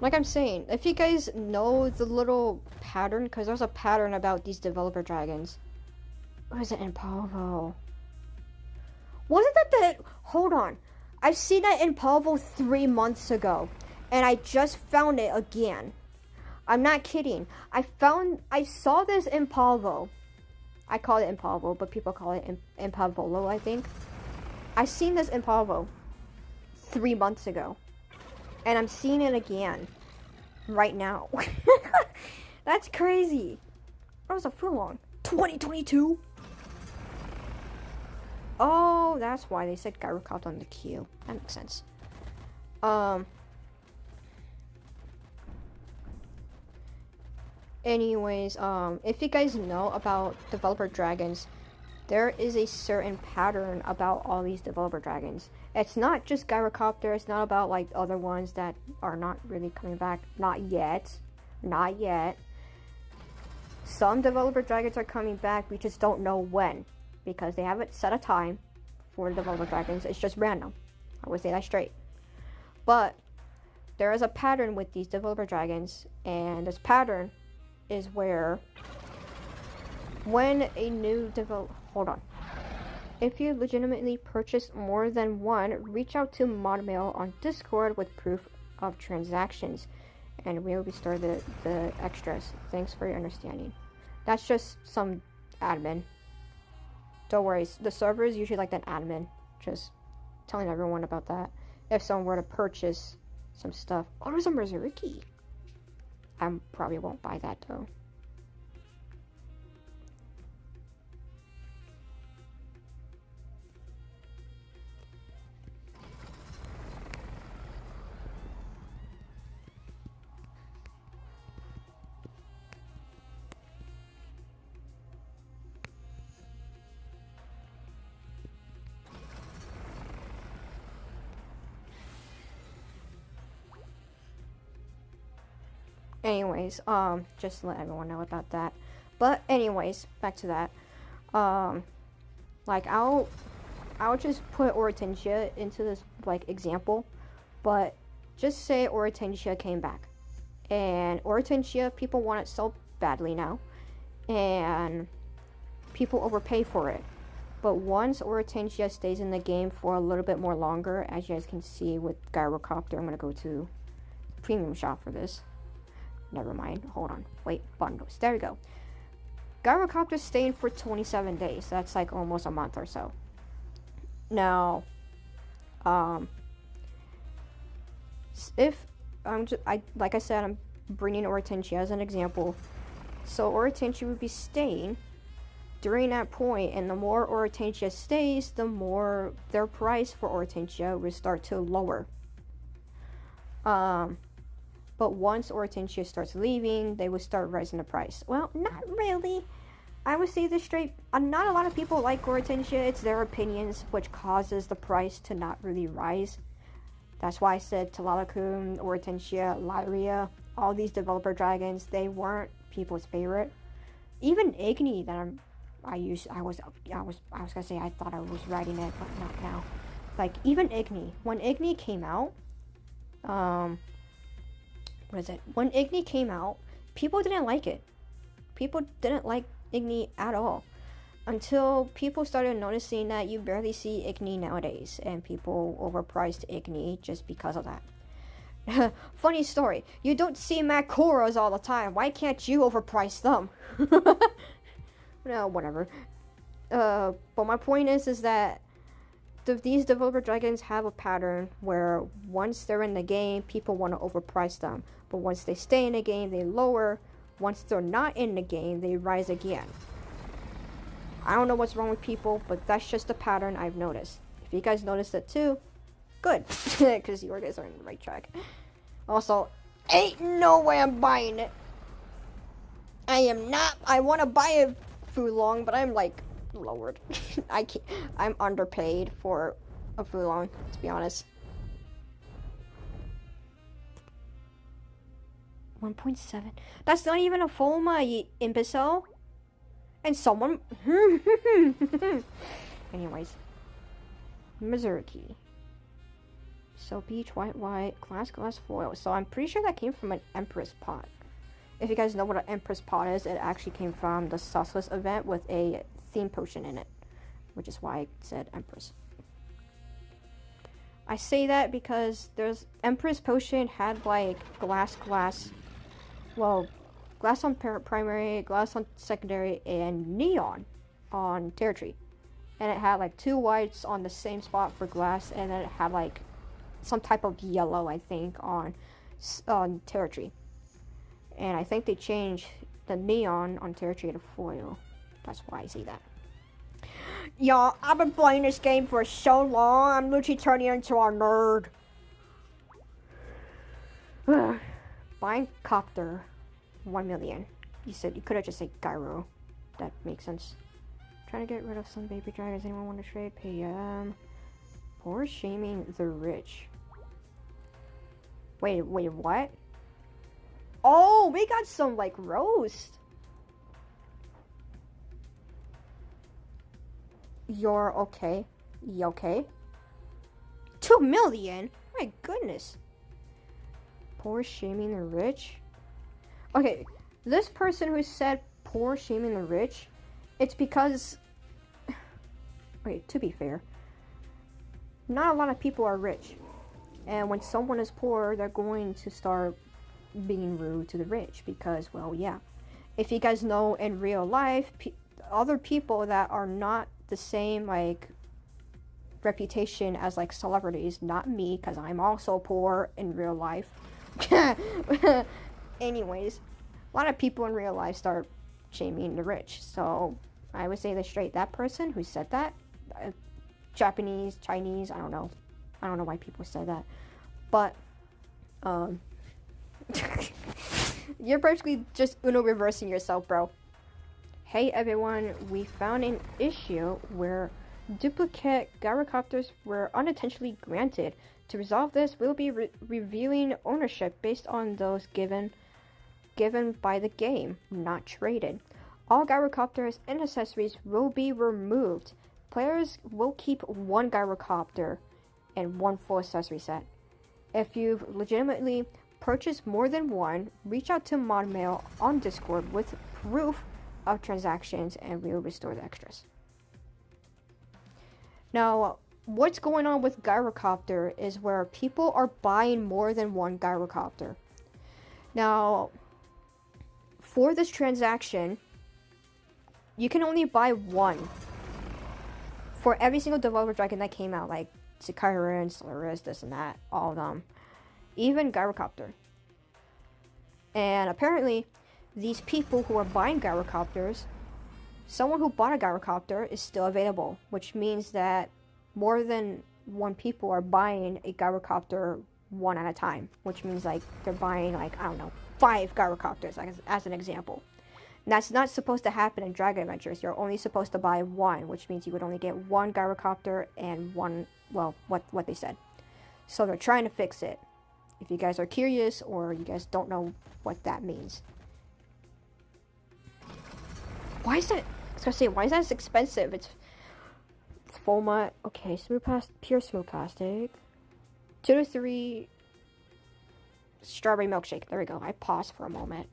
Like I'm saying, if you guys know the little pattern, because there's a pattern about these developer dragons. Or is it in Palvo? Wasn't that the... Hold on. I've seen that in Palvo 3 months ago. And I just found it again. I'm not kidding. I saw this in Palvo. I call it Impalvo, but people call it Impalvolo, I think. I seen this Impalvo 3 months ago. And I'm seeing it again right now. That's crazy. That was a full long. 2022? Oh, that's why they said Gyrocopter on the queue. That makes sense. Anyways, if you guys know about developer dragons, there is a certain pattern about all these developer dragons. It's not just Gyrocopter, it's not about like other ones that are not really coming back. Not yet. Not yet. Some developer dragons are coming back, we just don't know when. Because they haven't set a time for developer dragons, it's just random. I would say that straight. But there is a pattern with these developer dragons, and this pattern is where when a new hold on. If you legitimately purchase more than one, reach out to Modmail on Discord with proof of transactions, and we'll restore the extras. Thanks for your understanding. That's just some admin. Don't worry, the server is usually like that admin. Just telling everyone about that. If someone were to purchase some stuff. Oh, there's a Missouri key. I probably won't buy that though. Anyways, just to let everyone know about that. But anyways, back to that. Like I'll just put Hortensia into this like example, but just say Hortensia came back, and Hortensia, people want it so badly now, and people overpay for it. But once Hortensia stays in the game for a little bit more longer, as you guys can see with Gyrocopter, I'm gonna go to premium shop for this. Never mind. Hold on. Wait, bundles. There we go. Gyrocopter staying for 27 days. That's like almost a month or so. Now, if like I said, I'm bringing Hortensia as an example. So Hortensia would be staying during that point, and the more Hortensia stays, the more their price for Hortensia will start to lower. But once Hortensia starts leaving, they will start raising the price. Well, not really. I would say this straight. Not a lot of people like Hortensia. It's their opinions which causes the price to not really rise. That's why I said Talalakun, Hortensia, Lyria, all these developer dragons, they weren't people's favorite. Even Igni that I was gonna say I thought I was writing it, but not now. Like even Igni, when Igni came out, when Igni came out, people didn't like it. People didn't like Igni at all. Until people started noticing that you barely see Igni nowadays. And people overpriced Igni just because of that. Funny story. You don't see Makuras all the time. Why can't you overprice them? No, whatever. But my point is that these developer dragons have a pattern where once they're in the game, people want to overprice them. But once they stay in the game, they lower. Once they're not in the game, they rise again. I don't know what's wrong with people, but that's just a pattern I've noticed. If you guys noticed it too, good. Because you guys are on the right track. Also, ain't no way I'm buying it. I am not. I want to buy a Fulong, but I'm like lowered. I can't. I'm underpaid for a Fulong, to be honest. 1.7. That's not even a Fulma, you imbecile. And someone... Anyways. Mizuki. So beach, white, glass foil. So I'm pretty sure that came from an Empress pot. If you guys know what an Empress pot is, it actually came from the Sauceless event with a theme potion in it. Which is why I said Empress. I say that because there's... Empress potion had like glass. Well... Glass on primary, glass on secondary, and neon on territory. And it had like 2 whites on the same spot for glass, and then it had like some type of yellow, I think, on territory. And I think they changed the neon on territory to foil. That's why I say that. Y'all, I've been playing this game for so long, I'm literally turning into a nerd. Buying Copter. 1 million. You said you could have just said Gyro. That makes sense. Trying to get rid of some baby dragons. Anyone want to trade? PM. Poor shaming the rich. Wait, what? Oh, we got some like roast. You're okay. You okay? 2 million? My goodness. Poor shaming the rich. Okay, this person who said poor shaming the rich, it's because, okay, to be fair, not a lot of people are rich. And when someone is poor, they're going to start being rude to the rich because, well, yeah. If you guys know in real life, other people that are not the same, like, reputation as, like, celebrities, not me, because I'm also poor in real life. Anyways, a lot of people in real life start shaming the rich. So I would say this straight. That person who said that, Japanese, Chinese, I don't know why people said that. But, you're basically just Uno reversing yourself, bro. Hey everyone, we found an issue where duplicate gyrocopters were unintentionally granted. To resolve this, we'll be reviewing ownership based on those given by the game, not traded. All gyrocopters and accessories will be removed. Players will keep 1 gyrocopter and 1 full accessory set. If you've legitimately purchased more than 1, reach out to ModMail on Discord with proof of transactions and we'll restore the extras. Now, what's going on with gyrocopter is where people are buying more than one gyrocopter. Now, for this transaction, you can only buy one for every single developer dragon that came out, like Sakaira and Solaris, this and that, all of them. Even gyrocopter. And apparently, these people who are buying gyrocopters, someone who bought a gyrocopter is still available, which means that more than one people are buying a gyrocopter one at a time, which means like they're buying like, I don't know, 5 gyrocopters as an example. And that's not supposed to happen in Dragon Adventures. You're only supposed to buy one, which means you would only get one gyrocopter and one, well, what they said. So they're trying to fix it. If you guys are curious or you guys don't know what that means. Why is that? I was gonna say, why is that expensive? It's Foma. Okay, pure smooth plastic. 2 to 3 strawberry milkshake. There we go. I paused for a moment.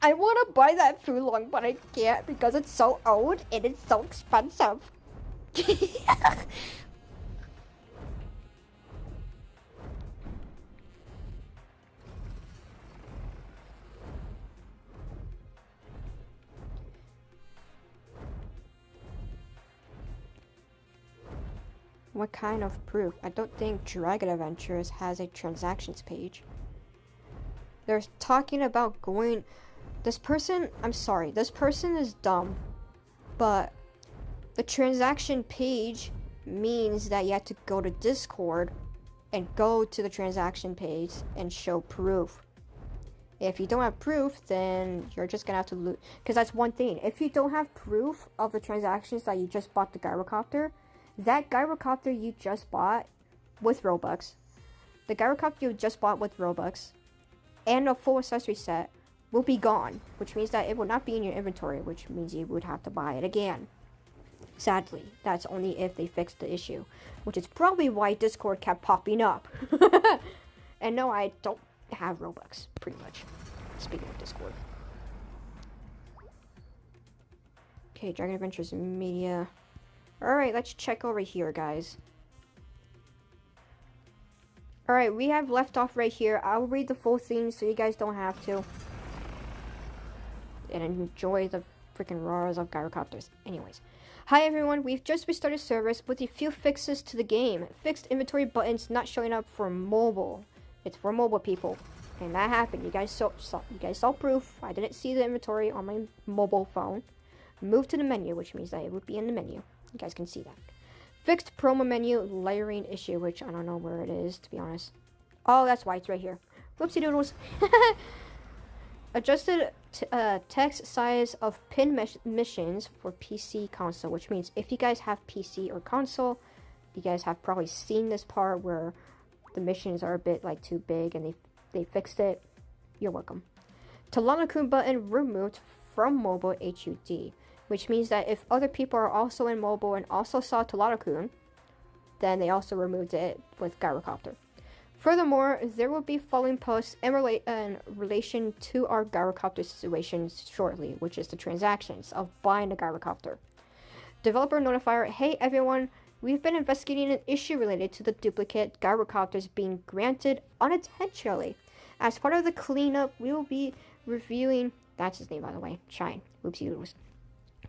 I want to buy that Fulong, but I can't because it's so old and it's so expensive. What kind of proof? I don't think Dragon Adventures has a transactions page. They're talking about going... This person, I'm sorry, this person is dumb. But the transaction page means that you have to go to Discord and go to the transaction page and show proof. If you don't have proof, then you're just gonna have to lose. Because that's one thing. If you don't have proof of the transactions that you just bought the gyrocopter, that gyrocopter you just bought with Robux, the gyrocopter you just bought with Robux, and a full accessory set will be gone, which means that it will not be in your inventory, which means you would have to buy it again. Sadly, that's only if they fix the issue, which is probably why Discord kept popping up. And no, I don't have Robux, pretty much. Speaking of Discord. Okay, Dragon Adventures Media. Alright, let's check over here, guys. Alright, we have left off right here. I'll read the full thing so you guys don't have to. And enjoy the freaking roars of gyrocopters. Anyways. Hi everyone, we've just restarted service with a few fixes to the game. Fixed inventory buttons not showing up for mobile. It's for mobile people. And that happened. You guys saw proof. I didn't see the inventory on my mobile phone. Move to the menu, which means that it would be in the menu. You guys can see that. Fixed promo menu layering issue, which I don't know where it is, to be honest. Oh, that's why it's right here. Whoopsie doodles. Adjusted text size of pin missions for PC console, which means if you guys have PC or console, you guys have probably seen this part where the missions are a bit like too big and they fixed it. You're welcome. Talana-kun button removed from mobile HUD, which means that if other people are also in mobile and also saw Talana-kun, then they also removed it with gyrocopter. Furthermore, there will be following posts in relation to our gyrocopter situation shortly, which is the transactions of buying a gyrocopter. Developer notifier, hey everyone, we've been investigating an issue related to the duplicate gyrocopters being granted unintentionally. As part of the cleanup, we will be reviewing, that's his name by the way, Shine, oopsie doodles.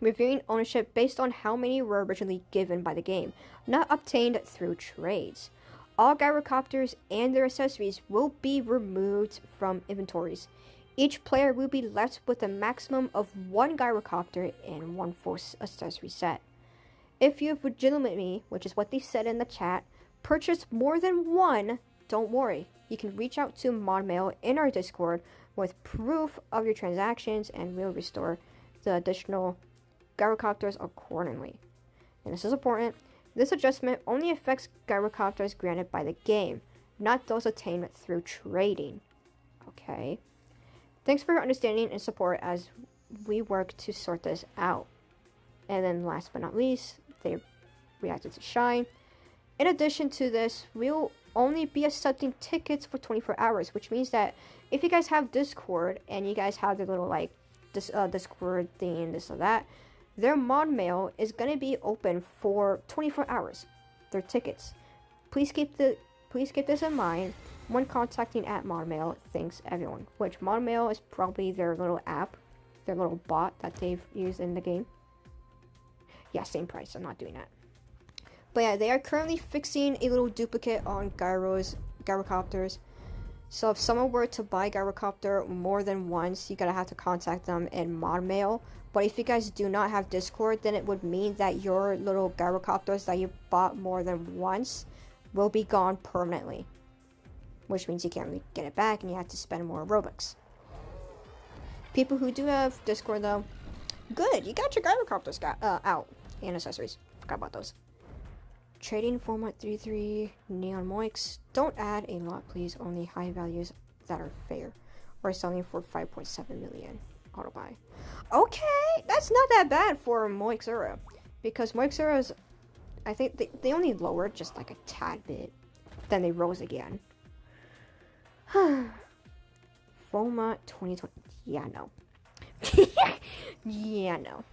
Reviewing ownership based on how many were originally given by the game, not obtained through trades. All gyrocopters and their accessories will be removed from inventories. Each player will be left with a maximum of 1 gyrocopter and 1 full accessory set. If you've legitimately, which is what they said in the chat, purchased more than 1, don't worry. You can reach out to ModMail in our Discord with proof of your transactions and we'll restore the additional gyrocopters accordingly. And this is important. This adjustment only affects gyrocopters granted by the game, not those obtained through trading. Okay. Thanks for your understanding and support as we work to sort this out. And then last but not least, they reacted to Shine. In addition to this, we'll only be accepting tickets for 24 hours, which means that if you guys have Discord and you guys have the little like Discord thing, this or that, their mod mail is going to be open for 24 hours. Their tickets. Please keep this in mind when contacting at mod mail. Thanks everyone. Which mod mail is probably their little app, their little bot that they've used in the game. Yeah, same price. I'm not doing that. But yeah, they are currently fixing a little duplicate on gyrocopters. So if someone were to buy gyrocopter more than once, you're gonna have to contact them in mod mail. But if you guys do not have Discord, then it would mean that your little gyrocopters that you bought more than once will be gone permanently. Which means you can't really get it back and you have to spend more Robux. People who do have Discord though, good, you got your gyrocopters out. And accessories. Forgot about those. Trading format 33 neon moix. Don't add a lot please, only high values that are fair. Or selling for 5.7 million. Auto buy. Okay, that's not that bad for Moixura. Because Moixura's, I think they only lowered just like a tad bit. Then they rose again. FOMA 2020. Yeah, no. Yeah, no.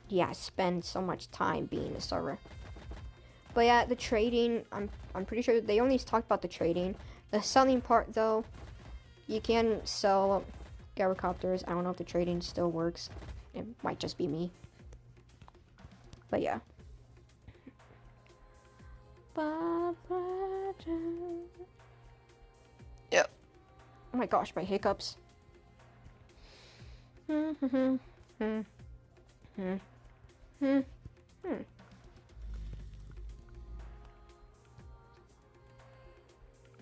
Yeah, spend so much time being a server. But yeah, the trading, I'm pretty sure they only talked about the trading. The selling part though, you can sell gyrocopters. I don't know if the trading still works. It might just be me. But yeah. Yep. Oh my gosh, my hiccups. Oh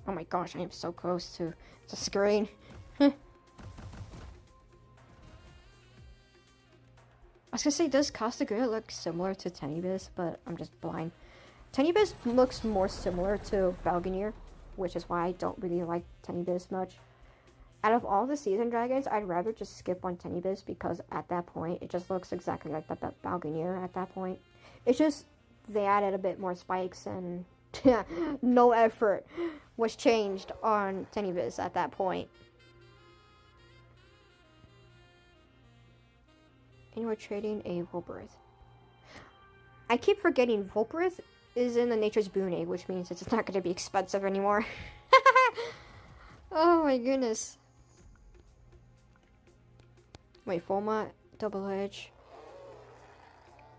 my gosh, I am so close to the screen. I was gonna say, does Costa Grid look similar to Tenebis, but I'm just blind. Tenebis looks more similar to Balganier, which is why I don't really like Tenebis much. Out of all the season dragons, I'd rather just skip on Tenebis because at that point, it just looks exactly like the Balganier at that point. It's just, they added a bit more spikes and no effort was changed on Tenebis at that point. And we're trading a Volberith. I keep forgetting Volberith is in the Nature's Boon Egg, which means it's not going to be expensive anymore. Oh my goodness. Wait, Foma, Double Edge.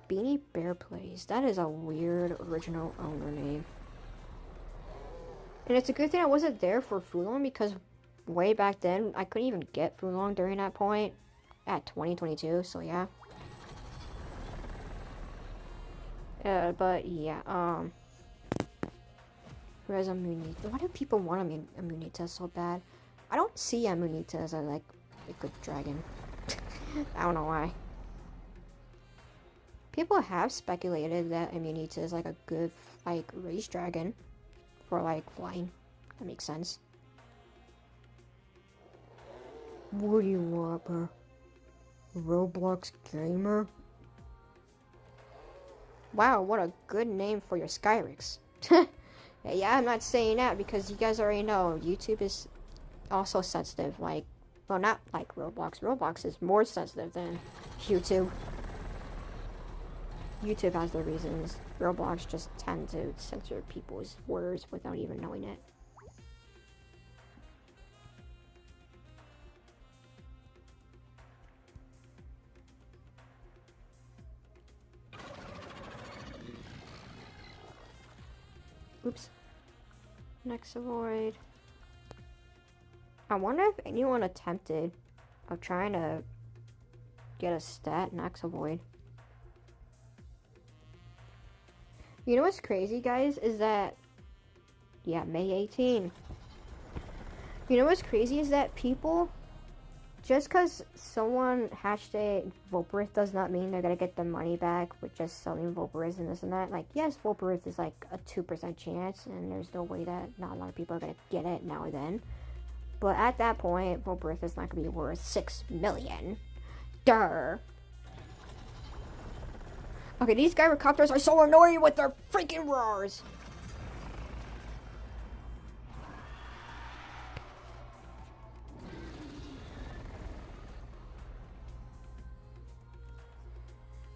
Beanie Bear Plays. That is a weird original owner name. And it's a good thing I wasn't there for Fulong because way back then, I couldn't even get Fulong during that point at 2022, so yeah. But yeah, where's Amunita? Why do people want Amunita so bad? I don't see Amunita as like a good dragon. I don't know why. People have speculated that Amunita is like a good like race dragon for like flying. That makes sense. What do you want, bro? Roblox gamer? Wow, what a good name for your Skyrix. Yeah, I'm not saying that because you guys already know YouTube is also sensitive. Like, well, not like Roblox. Roblox is more sensitive than YouTube. YouTube has their reasons. Roblox just tend to censor people's words without even knowing it. Oops. Next avoid. I wonder if anyone attempted of trying to get a stat next avoid. You know what's crazy, guys, is that, yeah, May 18. You know what's crazy is that people, just because someone hashtag Volberith does not mean they're gonna get the money back with just selling Volberith and this and that. Like, yes, Volberith is like a 2% chance, and there's no way that not a lot of people are gonna get it now or then. But at that point, Volberith is not gonna be worth 6 million. Durr. Okay, these gyrocopters are so annoying with their freaking roars.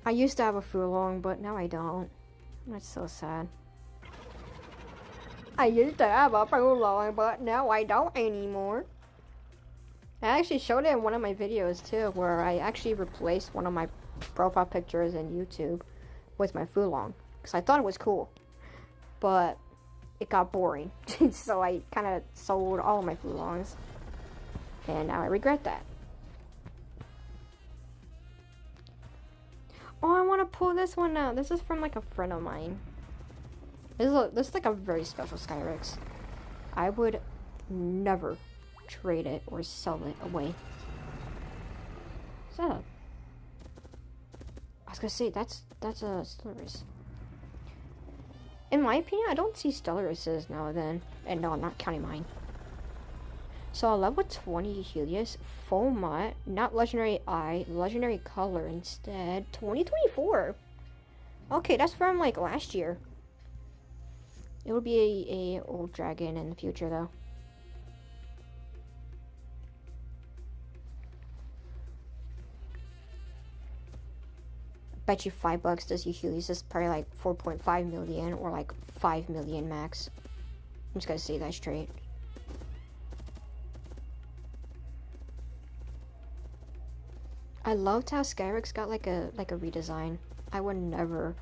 I used to have a Fulong, but now I don't. That's so sad. I used to have a Fulong, but now I don't anymore. I actually showed it in one of my videos too, where I actually replaced one of my profile pictures in YouTube with my Fulong, because I thought it was cool, but it got boring. So I kind of sold all of my Fulongs, and now I regret that. Oh, I want to pull this one out. This is from like a friend of mine. This is like a very special Skyrix. I would never trade it or sell it away. What's that? I was gonna say that's a Stellaris. In my opinion, I don't see Stellarises now and then. And no, I'm not counting mine. So a level 20 Helios, full mutt, not legendary eye, legendary color instead. 2024. Okay, that's from like last year. It would be a old dragon in the future though. Bet you $5 does you Helios is probably like 4.5 million or like 5 million max. I'm just gonna say that straight. I loved how Skyrix got like a redesign. I would never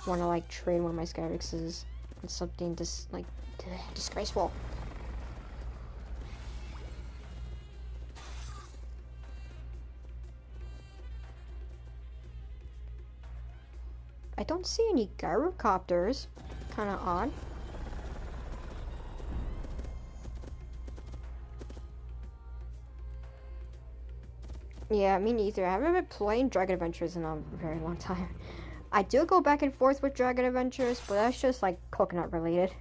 want to like trade one of my Skyrixes with something disgraceful. I don't see any gyrocopters. Kinda odd. Yeah, me neither. I haven't been playing Dragon Adventures in a very long time. I do go back and forth with Dragon Adventures, but that's just like coconut related.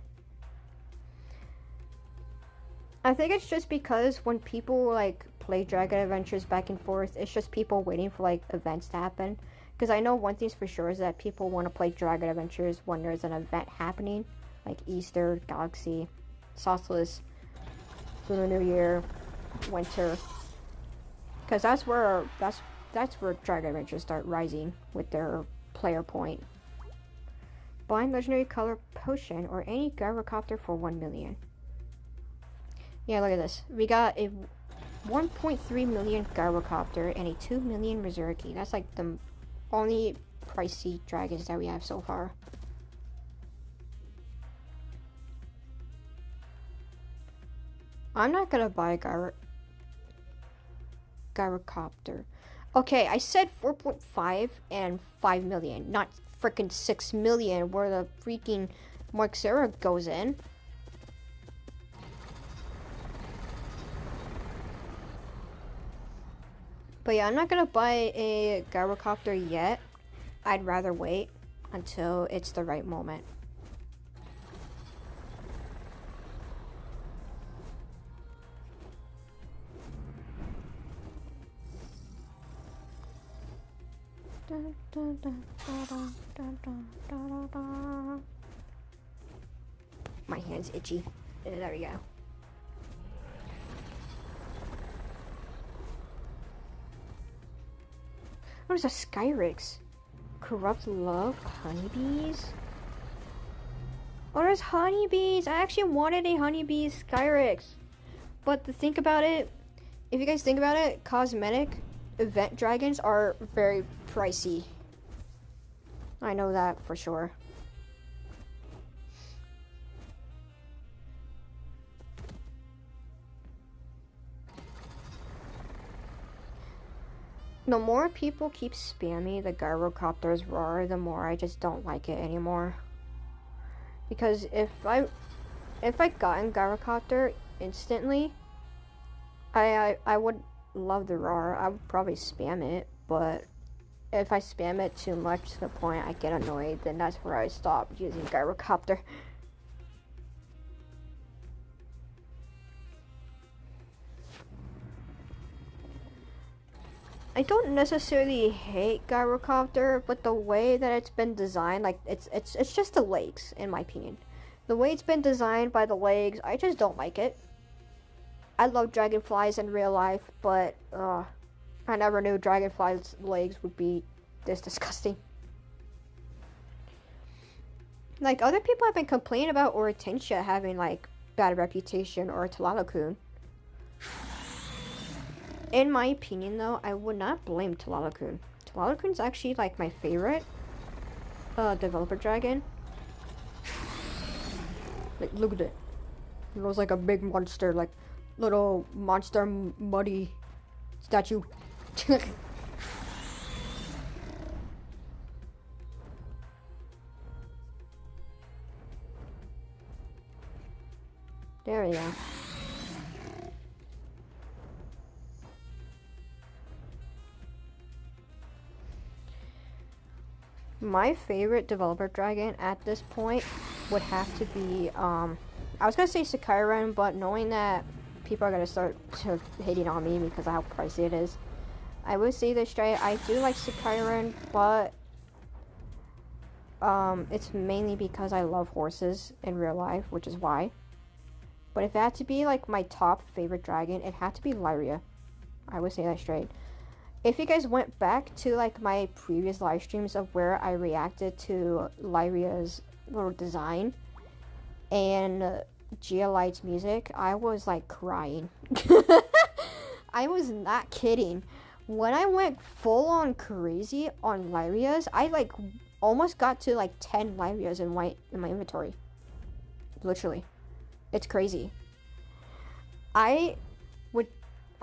I think it's just because when people like play Dragon Adventures back and forth, it's just people waiting for like events to happen. Because I know one thing's for sure is that people want to play Dragon Adventures when there's an event happening, like Easter, Galaxy, Solstice, Lunar New Year, Winter. Because that's where Dragon Adventures start rising with their player point. Blind legendary color potion or any gyrocopter for 1 million. Yeah, look at this. We got a 1.3 million gyrocopter and a 2 million Resurreki. That's like the only pricey dragons that we have so far. I'm not gonna buy a gyrocopter. Okay, I said 4.5 and 5 million, not freaking 6 million where the freaking Moixera goes in. But yeah, I'm not gonna buy a gyrocopter yet. I'd rather wait until it's the right moment. My hand's itchy. There we go. What is a Skyrix? Corrupt Love? Honeybees? Oh, there's honeybees! I actually wanted a honeybee Skyrix. But to think about it, if you guys think about it, cosmetic event dragons are very pricey. I know that for sure. The more people keep spamming the gyrocopter's roar, the more I just don't like it anymore. Because if I gotten gyrocopter instantly, I would love the roar. I would probably spam it, but if I spam it too much to the point I get annoyed, then that's where I stop using gyrocopter. I don't necessarily hate gyrocopter, but the way that it's been designed, like it's just the legs, in my opinion. The way it's been designed by the legs, I just don't like it. I love dragonflies in real life, but I never knew dragonflies' legs would be this disgusting. Like, other people have been complaining about Hortensia having, like, bad reputation, or Talalakun. In my opinion, though, I would not blame Talalakun. Talalakun's actually, like, my favorite developer dragon. Like, look at it. It looks like a big monster, like, little monster muddy statue. There we go. My favorite developer dragon at this point would have to be, I was gonna say Sakairan, but knowing that people are gonna start hating on me because of how pricey it is, I would say this dragon. I do like Sakairan, but it's mainly because I love horses in real life, which is why. But if it had to be, like, my top favorite dragon, it had to be Lyria. I would say that straight. If you guys went back to, like, my previous live streams of where I reacted to Lyria's little design and Geolite's music, I was, like, crying. I was not kidding. When I went full on crazy on Lyria's, I, like, almost got to, like, 10 Lyria's in my inventory. Literally. It's crazy. I'm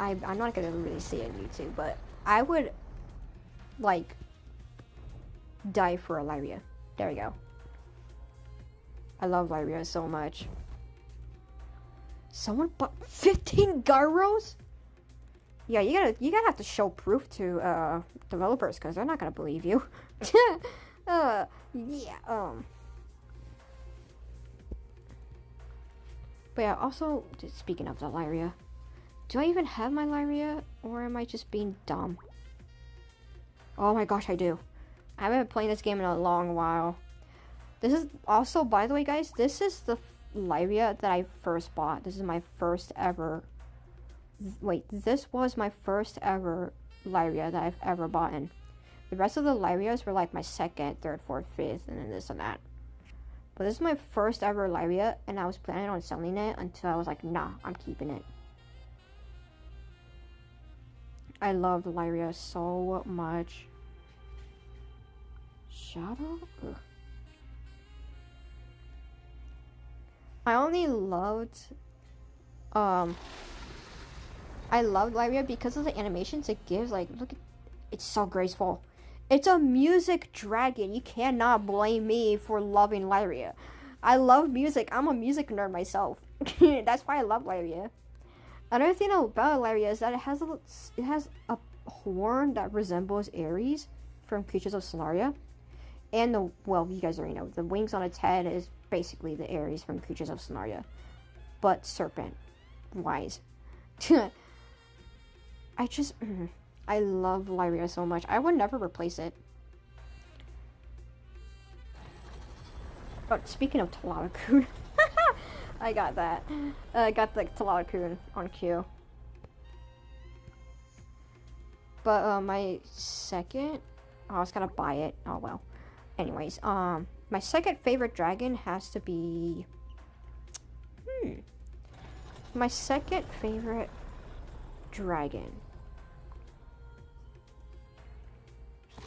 not gonna really see it on YouTube, but I would, like, die for a Lyria. There we go. I love Lyria so much. Someone bought 15 Gyros? Yeah, you gotta have to show proof to developers, because they're not gonna believe you. Yeah. But yeah, also, speaking of the Lyria, do I even have my Lyria, or am I just being dumb? Oh my gosh, I do. I haven't been playing this game in a long while. This is also, by the way, guys, this is the Lyria that I first bought. This is my first ever... Wait, this was my first ever Lyria that I've ever bought in. The rest of the Lyrias were like my second, third, fourth, fifth, and then this and that. But this is my first ever Lyria, and I was planning on selling it until I was like, nah, I'm keeping it. I love Lyria so much. Shadow? Ugh. I only loved, I loved Lyria because of the animations it gives. Like, look at, it's so graceful. It's a music dragon. You cannot blame me for loving Lyria. I love music. I'm a music nerd myself. That's why I love Lyria. Another thing about Lyria is that it has a horn that resembles Ares from Creatures of Sonaria. And well, you guys already know, the wings on its head is basically the Ares from Creatures of Sonaria. But serpent-wise. I love Lyria so much. I would never replace it. But speaking of Talalakun, I got that. I got the Talalakun on queue. But my second... Oh, I was gonna buy it. Oh well. Anyways, my second favorite dragon has to be... My second favorite dragon.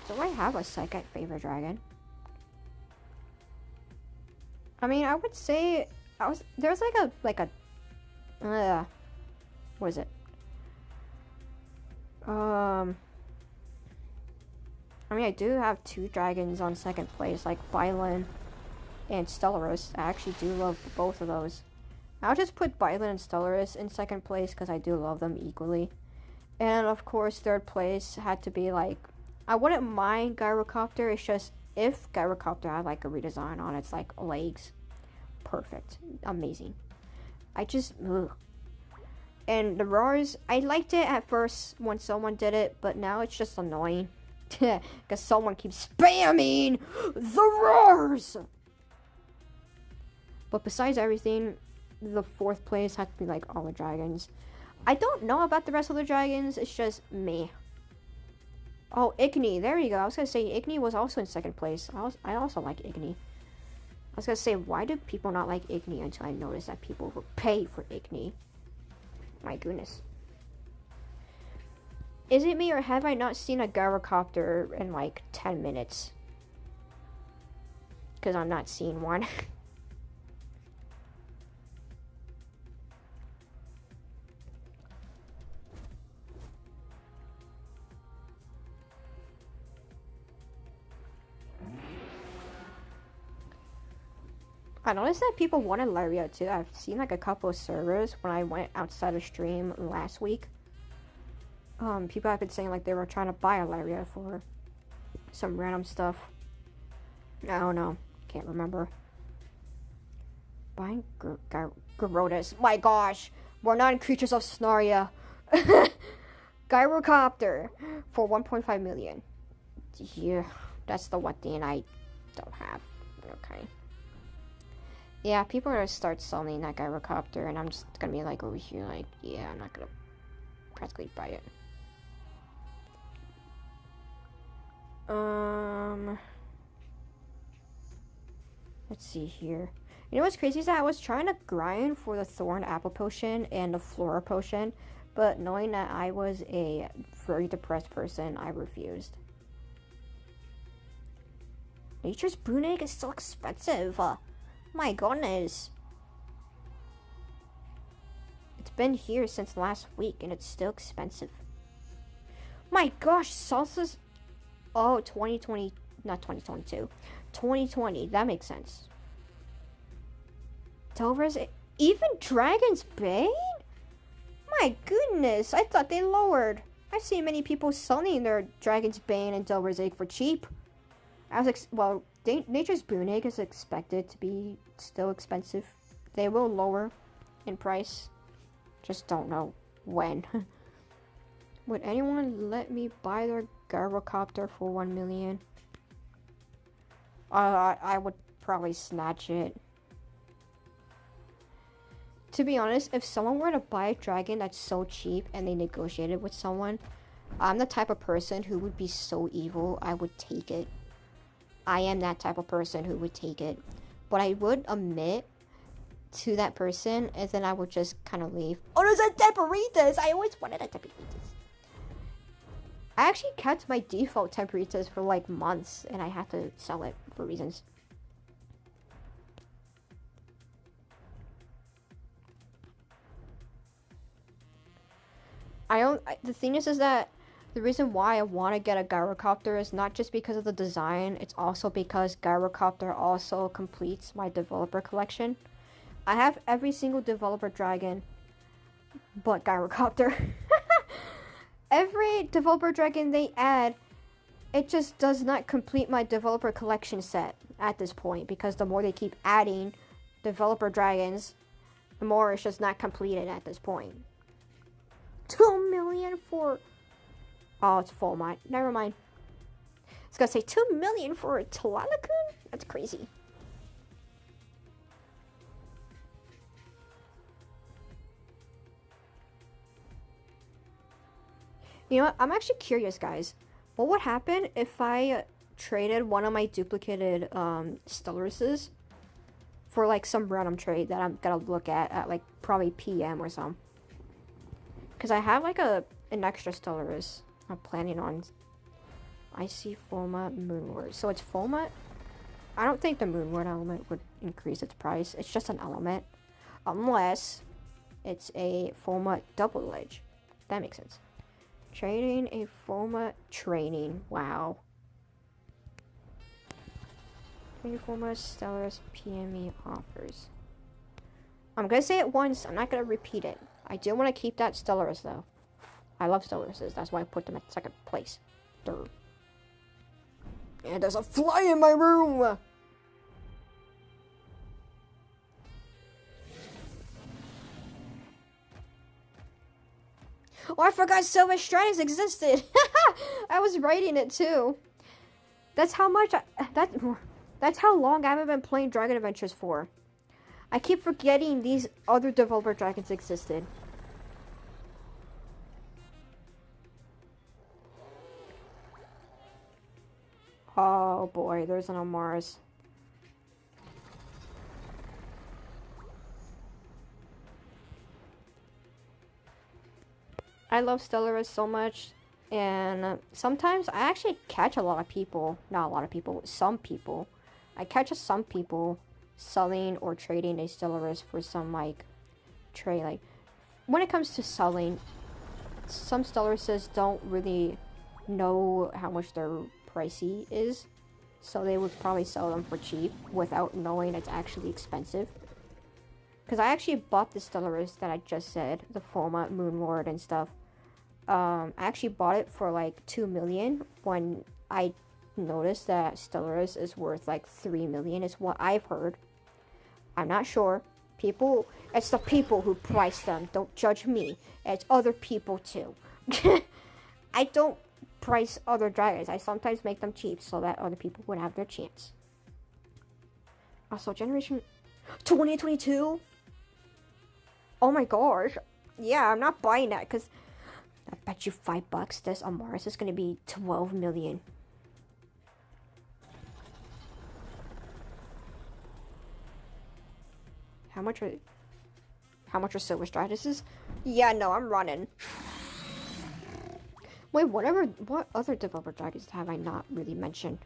Do I have a second favorite dragon? I mean, I would say there's like a what is it? I mean, I do have two dragons on second place, like Bylin and Stellaris. I actually do love both of those. I'll just put Bylin and Stellaris in second place because I do love them equally. And of course, third place had to be like, I wouldn't mind Gyrocopter. It's just if Gyrocopter had like a redesign on its like legs, perfect, amazing. I just ugh. And the roars, I liked it at first when someone did it, but now it's just annoying because someone keeps spamming the roars. But besides everything, the fourth place had to be like all the dragons. I don't know about the rest of the dragons. It's just me. Oh, Igni. There you go. I was gonna say Igni was also in second place. I also like Igni. I was gonna say, why do people not like Igni until I noticed that people would pay for Igni? My goodness. Is it me or have I not seen a gyrocopter in like 10 minutes? Because I'm not seeing one. I noticed that people wanted Lariat too. I've seen like a couple of servers when I went outside of stream last week. People have been saying like they were trying to buy a Lariat for some random stuff. I don't know. Can't remember. Buying Gyrotis. My gosh. We're not in Creatures of Snaria. Gyrocopter for 1.5 million. Yeah, that's the one thing I don't have. Okay. Yeah, people are gonna start selling that gyrocopter, and I'm just gonna be like over here, like, yeah, I'm not gonna practically buy it. Let's see here. You know what's crazy is that I was trying to grind for the Thorn Apple Potion and the Flora Potion, but knowing that I was a very depressed person, I refused. Nature's Boon Egg is so expensive. My goodness. It's been here since last week and it's still expensive. My gosh, salsa's... Oh, 2020... Not 2022. 2020. That makes sense. Delver's... Even Dragon's Bane? My goodness. I thought they lowered. I've seen many people selling their Dragon's Bane and Delver's Egg for cheap. I was well, Nature's Boon Egg is expected to be still expensive. They will lower in price. Just don't know when. Would anyone let me buy their gyrocopter for 1 million? I would probably snatch it. To be honest, if someone were to buy a dragon that's so cheap and they negotiated with someone, I'm the type of person who would be so evil, I would take it. I am that type of person who would take it. But I would admit to that person, and then I would just kind of leave. Oh, there's a Temporitas! I always wanted a Temporitas. I actually kept my default Temporitas for like months, and I had to sell it for reasons. The thing is that the reason why I want to get a gyrocopter is not just because of the design, it's also because gyrocopter also completes my developer collection. I have every single developer dragon but gyrocopter. Every developer dragon they add, it just does not complete my developer collection set at this point, because the more they keep adding developer dragons, the more it's just not completed at this point. 2 million for... Oh, it's full mine. Never mind. I was gonna say 2 million for a Tlalakun? That's crazy. You know what? I'm actually curious, guys. What would happen if I traded one of my duplicated Stellaruses for like some random trade that I'm gonna look at like probably PM or something? Because I have like an extra Stellarus. I'm planning on Icy Foma Moonward. So it's Foma. I don't think the Moonward element would increase its price. It's just an element. Unless it's a Foma Double Edge. That makes sense. Trading a Foma training. Wow. Trading Foma Stellaris PME offers. I'm gonna say it once. I'm not gonna repeat it. I do want to keep that Stellaris though. I love Stellaruses. That's why I put them at second place. Third. And there's a fly in my room! Oh, I forgot Silver Stratus existed! I was writing it too. That's how much that's how long I haven't been playing Dragon Adventures for. I keep forgetting these other developer dragons existed. Oh boy, there's an on Mars. I love Stellaris so much, and sometimes I actually catch a lot of people, not a lot of people, some people. I catch some people selling or trading a Stellaris for some, like, trade. Like, when it comes to selling, some Stellarises don't really know how much their pricey is, so they would probably sell them for cheap without knowing it's actually expensive. Because I actually bought the Stellaris that I just said, the Foma, Moonlord, and stuff. I actually bought it for like 2 million when I noticed that Stellaris is worth like 3 million, is what I've heard. I'm not sure. People, it's the people who price them. Don't judge me. It's other people too. I don't price other dragons. I sometimes make them cheap so that other people would have their chance. Also, Generation 2022? Oh my gosh. Yeah, I'm not buying that because I bet you $5 this on Mars is going to be 12 million. How much are Silver Stratuses? Yeah, no, I'm running. Wait, what other developer dragons have I not really mentioned?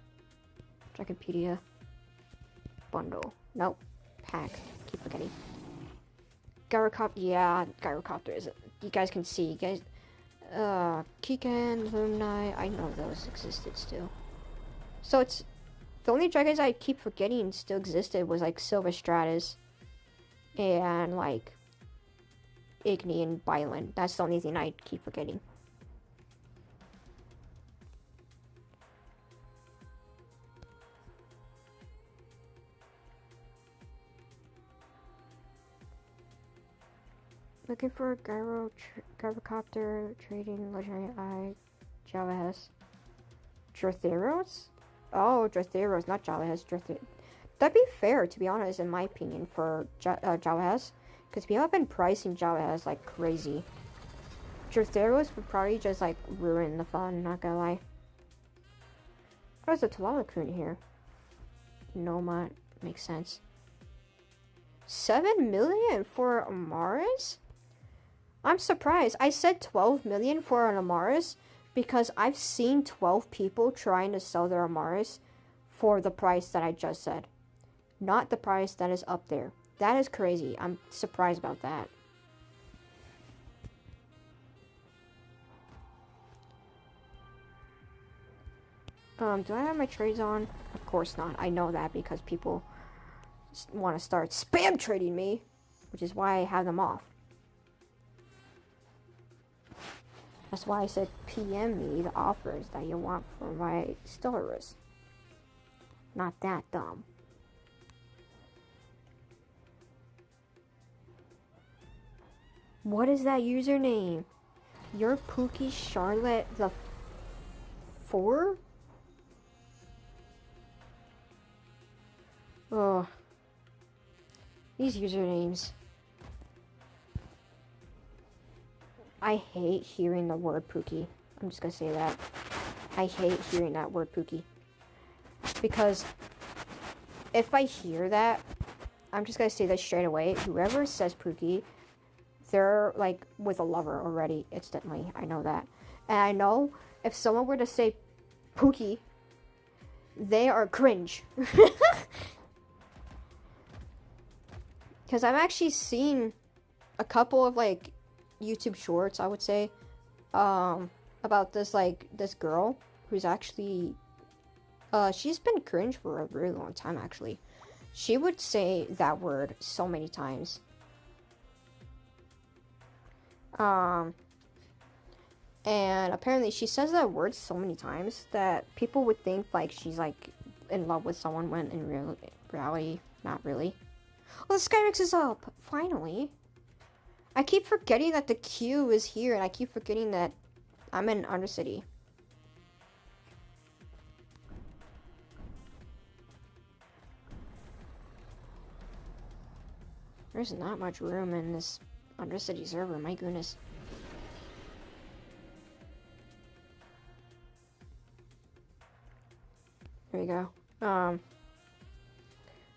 Dragonpedia. Bundle. Nope. Pack. Keep forgetting. Gyrocopter. Yeah, Gyrocopter is. You guys can see. You guys. Kikan, Lumni. I know those existed still. So it's. The only dragons I keep forgetting still existed was like Silver Stratus. And like. Igni and Byland. That's the only thing I keep forgetting. Looking for a Gyrocopter, trading legendary eye, Javahes. Drotheros? Oh, Drotheros, not Javahes. That'd be fair, to be honest, in my opinion, for Javahes. Because people have been pricing Javahes like crazy. Drotheros would probably just like ruin the fun, not gonna lie. Oh, there's a Talalakun here. Noma, makes sense. 7 million for Amaris? I'm surprised. I said 12 million for an Amaris because I've seen 12 people trying to sell their Amaris for the price that I just said. Not the price that is up there. That is crazy. I'm surprised about that. Do I have my trades on? Of course not. I know that because people want to start spam trading me, which is why I have them off. That's why I said PM me the offers that you want for my Stellaris. Not that dumb. What is that username? You're Pookie Charlotte the 4? Oh. These usernames. I hate hearing the word Pookie. I'm just gonna say that. I hate hearing that word Pookie. Because if I hear that, I'm just gonna say that straight away. Whoever says Pookie, they're like with a lover already instantly. I know that. And I know if someone were to say Pookie, they are cringe. Because I've actually seen a couple of like YouTube shorts, I would say, about this girl who's actually she's been cringe for a really long time. Actually, she would say that word so many times. And apparently she says that word so many times that people would think like she's like in love with someone when in reality not really. Oh, the Skyrix is up finally. I keep forgetting that the queue is here, and I keep forgetting that I'm in Undercity. There's not much room in this Undercity server, my goodness. There you go.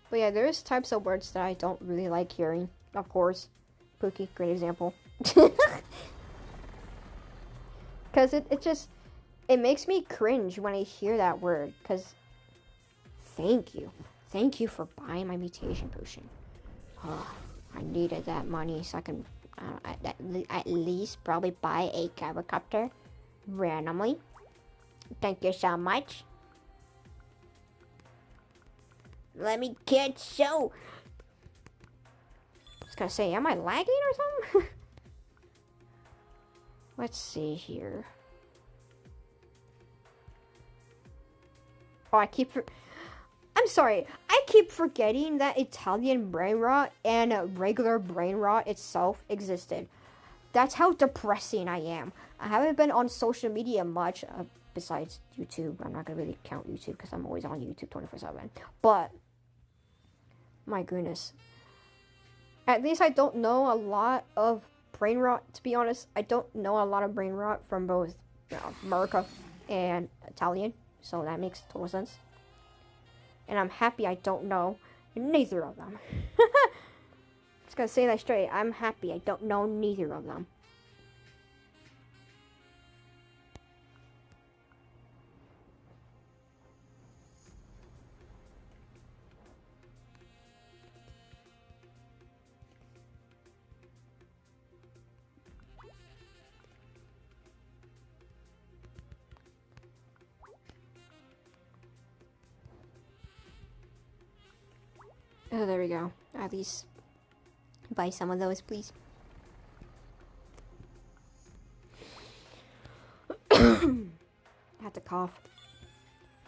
But yeah, there's types of words that I don't really like hearing. Of course, Pookie, great example. Because it makes me cringe when I hear that word. Because thank you for buying my mutation potion. Oh, I needed that money so I can at least probably buy a helicopter randomly. Thank you so much. Let me get so. I was gonna say, am I lagging or something? Let's see here. Oh, I'm sorry. I keep forgetting that Italian brain rot and regular brain rot itself existed. That's how depressing I am. I haven't been on social media much, besides YouTube. I'm not gonna really count YouTube because I'm always on YouTube 24/7. But my goodness. At least I don't know a lot of brain rot, to be honest. I don't know a lot of brain rot from both America and Italian. So that makes total sense. And I'm happy I don't know neither of them. Just gonna say that straight. I'm happy I don't know neither of them. Oh, there we go. At least buy some of those, please. I had to cough.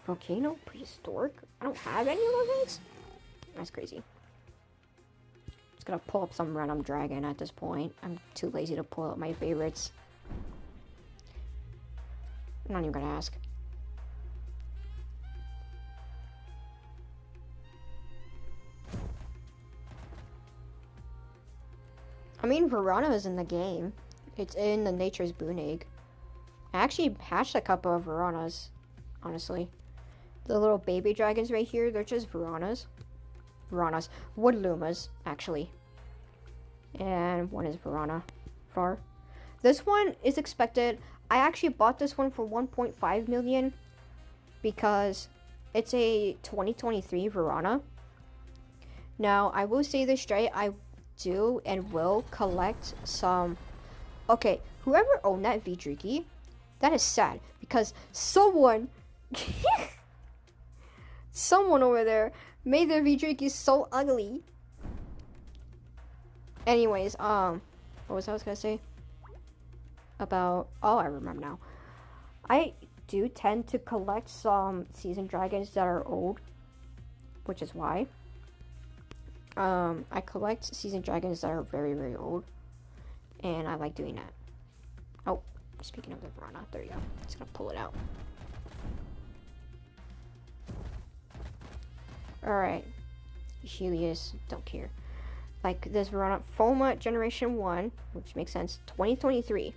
Volcano? Prehistoric? I don't have any of those things? That's crazy. Just gonna pull up some random dragon at this point. I'm too lazy to pull up my favorites. I'm not even gonna ask. I mean, Verona is in the game. It's in the Nature's Boon Egg. I actually hatched a couple of Veronas, honestly. The little baby dragons right here, they're just Veronas. Woodlumas, actually. And one is Verona. Far. This one is expected. I actually bought this one for 1.5 million because it's a 2023 Verona. Now, I will say this straight. I do and will collect some. Okay, whoever owned that Vidriki, that is sad because someone over there made their Vidriki so ugly. Anyways, what was I gonna say about? Oh, I remember now. I do tend to collect some seasoned dragons that are old, which is why. I collect seasoned dragons that are very, very old, and I like doing that. Oh, speaking of the Verona, there you go. Just gonna pull it out. Alright. Helios, don't care. Like this Verona, Foma Generation 1, which makes sense, 2023.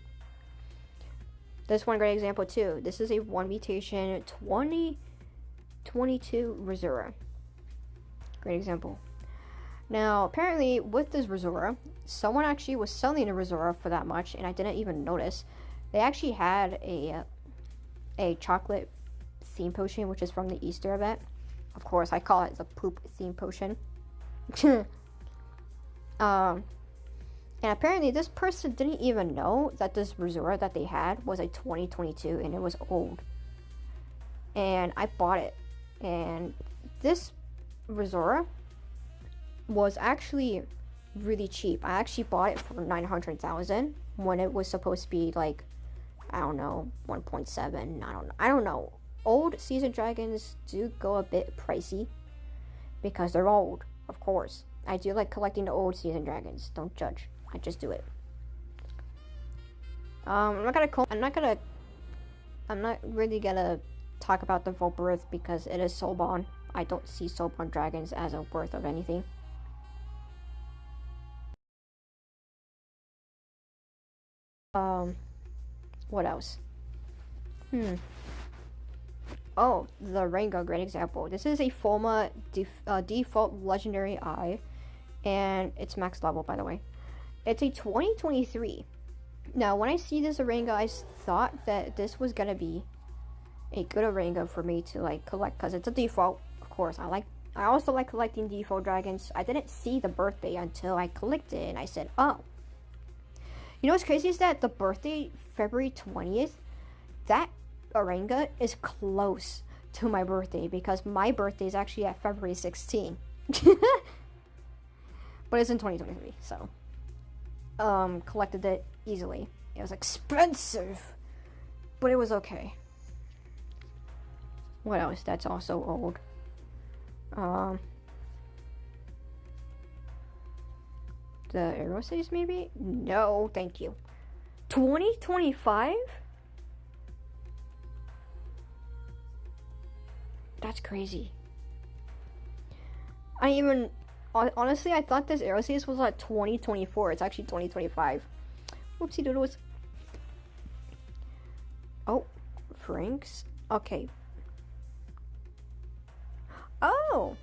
This one great example too. This is a 1 mutation, 2022 Resura. Great example. Now, apparently, with this Resura, someone actually was selling a Resura for that much, and I didn't even notice. They actually had a chocolate theme potion, which is from the Easter event. Of course, I call it the poop theme potion. And apparently, this person didn't even know that this Resura that they had was a 2022, and it was old. And I bought it. And this Resura was actually really cheap. I actually bought it for 900,000 when it was supposed to be like, I don't know, 1.7. I don't know. Old seasoned dragons do go a bit pricey because they're old, of course. I do like collecting the old seasoned dragons. Don't judge. I just do it. I'm not really gonna talk about the Volberth because it is Soulbond. I don't see Soulbond dragons as a worth of anything. What else? Oh, the Renga, great example. This is a Fulma default legendary eye, and it's max level, by the way. It's a 2023. Now, when I see this Renga, I thought that this was gonna be a good Renga for me to like collect, because it's a default. Of course, I also like collecting default dragons. I didn't see the birthday until I clicked it, and I said, oh. You know what's crazy is that the birthday, February 20th, that Arenga is close to my birthday, because my birthday is actually at February 16. But it's in 2023, so collected it easily. It was expensive, but it was okay. What else that's also old? The Aerospace, maybe? No, thank you. 2025? That's crazy. Honestly, I thought this Aerospace was like 2024. It's actually 2025. Whoopsie doodles. Oh, Frank's? Okay. Oh!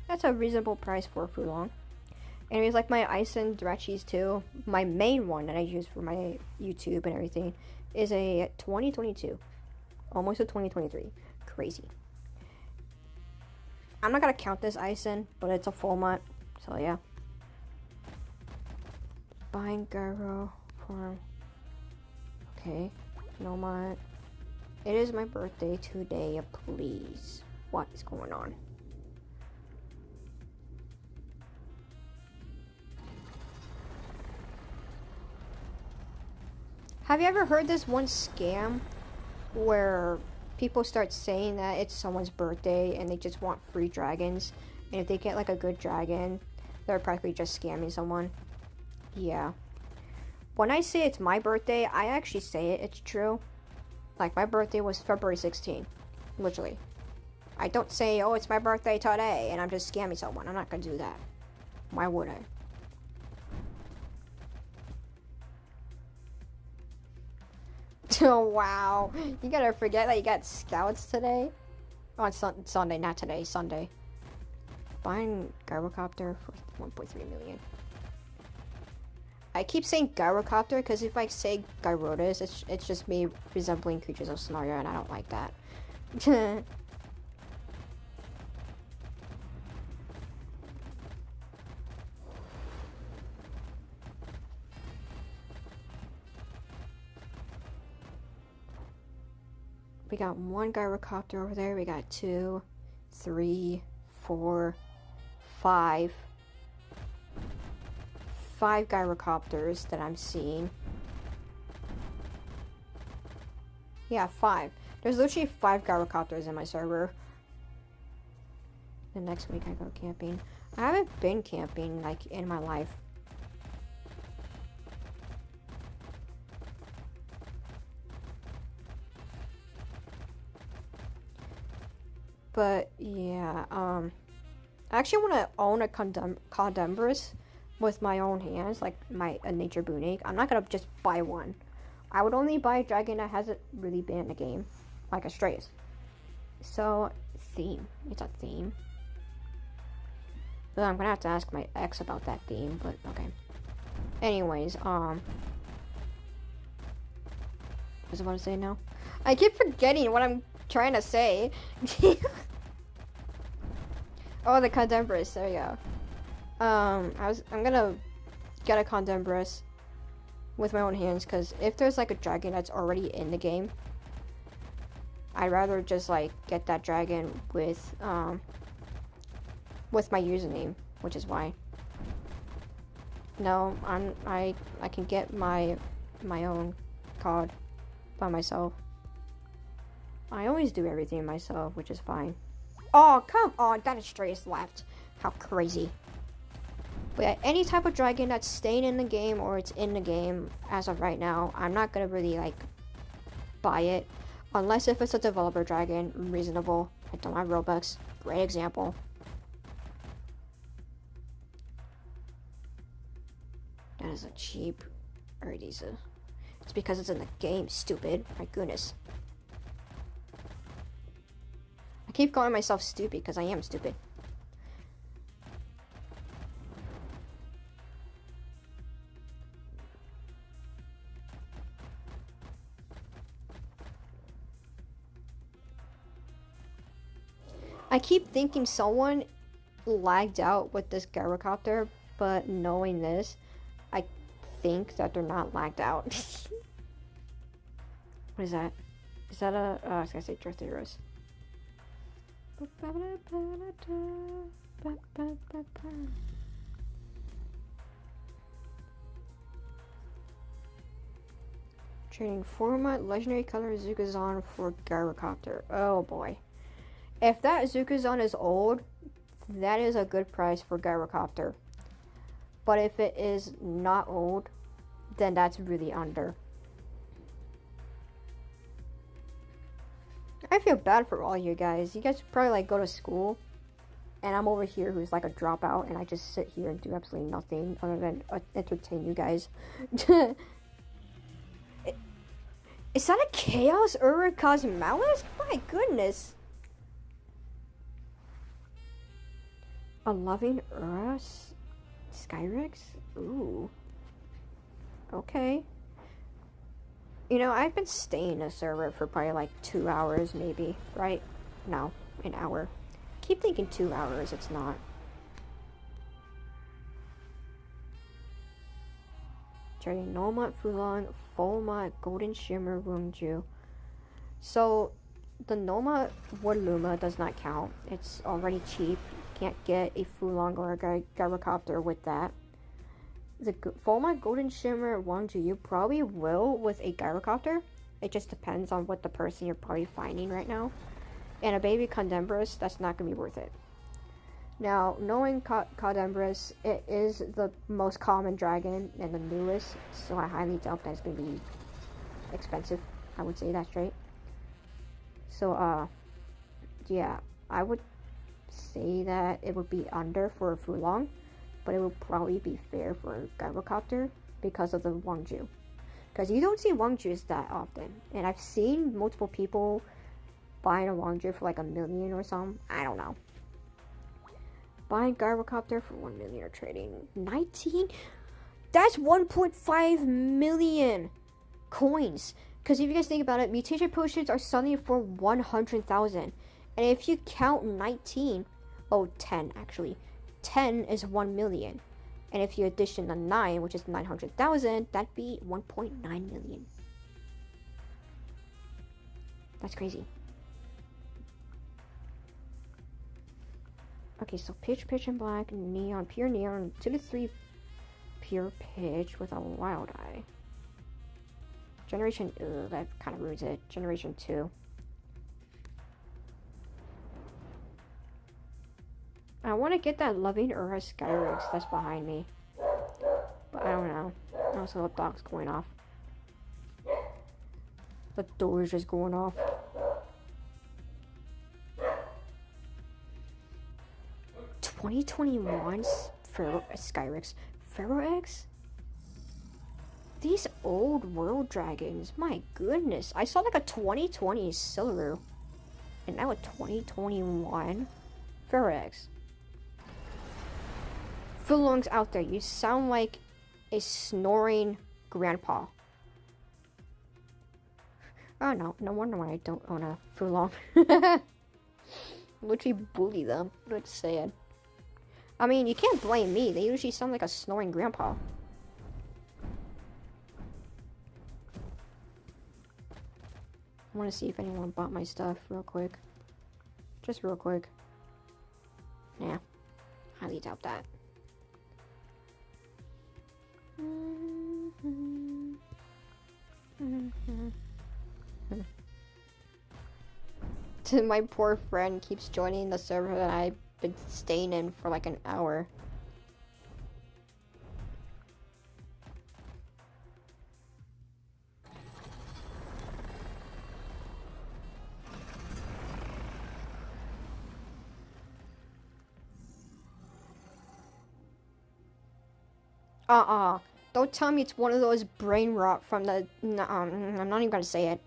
That's a reasonable price for Fulong. Anyways, like my Ice and Dratchis too, my main one that I use for my YouTube and everything is a 2022. Almost a 2023. Crazy. I'm not gonna count this Ison, but it's a full month, so yeah. Buying Gyro Farm. Okay, no mod. It is my birthday today, please. What is going on? Have you ever heard this one scam where people start saying that it's someone's birthday and they just want free dragons, and if they get like a good dragon, they're practically just scamming someone? Yeah. When I say it's my birthday, I actually say it. It's true. Like, my birthday was February 16th. Literally. I don't say, oh, it's my birthday today, and I'm just scamming someone. I'm not gonna do that. Why would I? Oh, wow. You gotta forget that you got scouts today? Oh, it's Sunday, not today, Sunday. Buying Gyrocopter for 1.3 million. I keep saying Gyrocopter because if I say Gyrotis, it's just me resembling creatures of Scenario, and I don't like that. We got one Gyrocopter over there. We got 2, 3, 4, 5. 5 Gyrocopters that I'm seeing. Yeah, 5. There's literally 5 Gyrocopters in my server. The next week I go camping. I haven't been camping, like, in my life. But, yeah, I actually want to own a Condembrus with my own hands, like a nature boonic. I'm not gonna just buy one. I would only buy a dragon that hasn't really been in the game, like a Strays. So, theme. It's a theme. Well, I'm gonna have to ask my ex about that theme, but okay. Anyways, what was I about to say now? I keep forgetting what I'm trying to say. Oh, the Condembrus. There you go. I'm gonna get a Condembrus with my own hands, because if there's like a dragon that's already in the game, I'd rather just like get that dragon with my username, which is why. No, I can get my own COD by myself. I always do everything myself, which is fine. Oh, come on, that is Strays left. How crazy. But yeah, any type of dragon that's staying in the game or it's in the game as of right now, I'm not gonna really like buy it unless if it's a developer dragon, reasonable. I don't have Robux. Great example. That is a cheap Erdisa. It's because it's in the game, stupid. My goodness. keep calling myself stupid because I am stupid. I keep thinking someone lagged out with this gyrocopter, but knowing this, I think that they're not lagged out. What is that? Is that a... I was gonna say Drift Heroes. Trading format legendary color Zukazan for gyrocopter. Oh boy. If that Zukazan is old, that is a good price for gyrocopter. But if it is not old, then that's really under. I feel bad for all you guys. You guys probably like go to school, and I'm over here who's like a dropout, and I just sit here and do absolutely nothing other than entertain you guys. Is that a Chaos Urukaz Malice? My goodness. A Loving Urus Skyrix? Ooh. Okay. You know, I've been staying in a server for probably like 2 hours maybe, right? No, an hour. I keep thinking 2 hours, it's not. Trading Nomad Fulong, Folma, Golden Shimmer, Wungju. So, the Nomad Wood Luma does not count. It's already cheap. Can't get a Fulong or a gyrocopter with that. The Folma Golden Shimmer Wangju you probably will with a gyrocopter. It just depends on what the person you're probably finding right now. And a baby Condembrus, that's not going to be worth it. Now, knowing Condembrus, it is the most common dragon and the newest, so I highly doubt that it's going to be expensive. I would say that straight. So, yeah, I would say that it would be under for a Fulong, but it would probably be fair for a gyrocopter because of the Wangju. Because you don't see Wangjus that often, and I've seen multiple people buying a Wangju for like $1 million or something. I don't know. Buying gyrocopter for 1 million or trading 19? That's 1.5 million coins. Because if you guys think about it, mutation potions are selling for 100,000. And if you count 19, oh, 10 actually. 10 is 1 million. And if you addition the 9, which is 900,000, that'd be 1.9 million. That's crazy. Okay, so pitch and black, neon, pure neon, 2 to 3 pure pitch with a wild eye. Generation, ugh, that kind of ruins it. Generation 2. I want to get that Loving Urus Skyrix that's behind me. But I don't know. Also, the dog's going off. The door's just going off. Skyrix. Pharaoh X? These old world dragons, my goodness. I saw like a 2020 Silver. And now a 2021 Pharaoh X. Fulong's out there. You sound like a snoring grandpa. Oh no, no wonder why I don't own a Fulong. Literally bully them. That's sad. I mean, you can't blame me. They usually sound like a snoring grandpa. I want to see if anyone bought my stuff real quick. Just real quick. Yeah. Highly doubt that. My poor friend keeps joining the server that I've been staying in for like an hour. Don't tell me it's one of those brain rot from the... I'm not even gonna say it.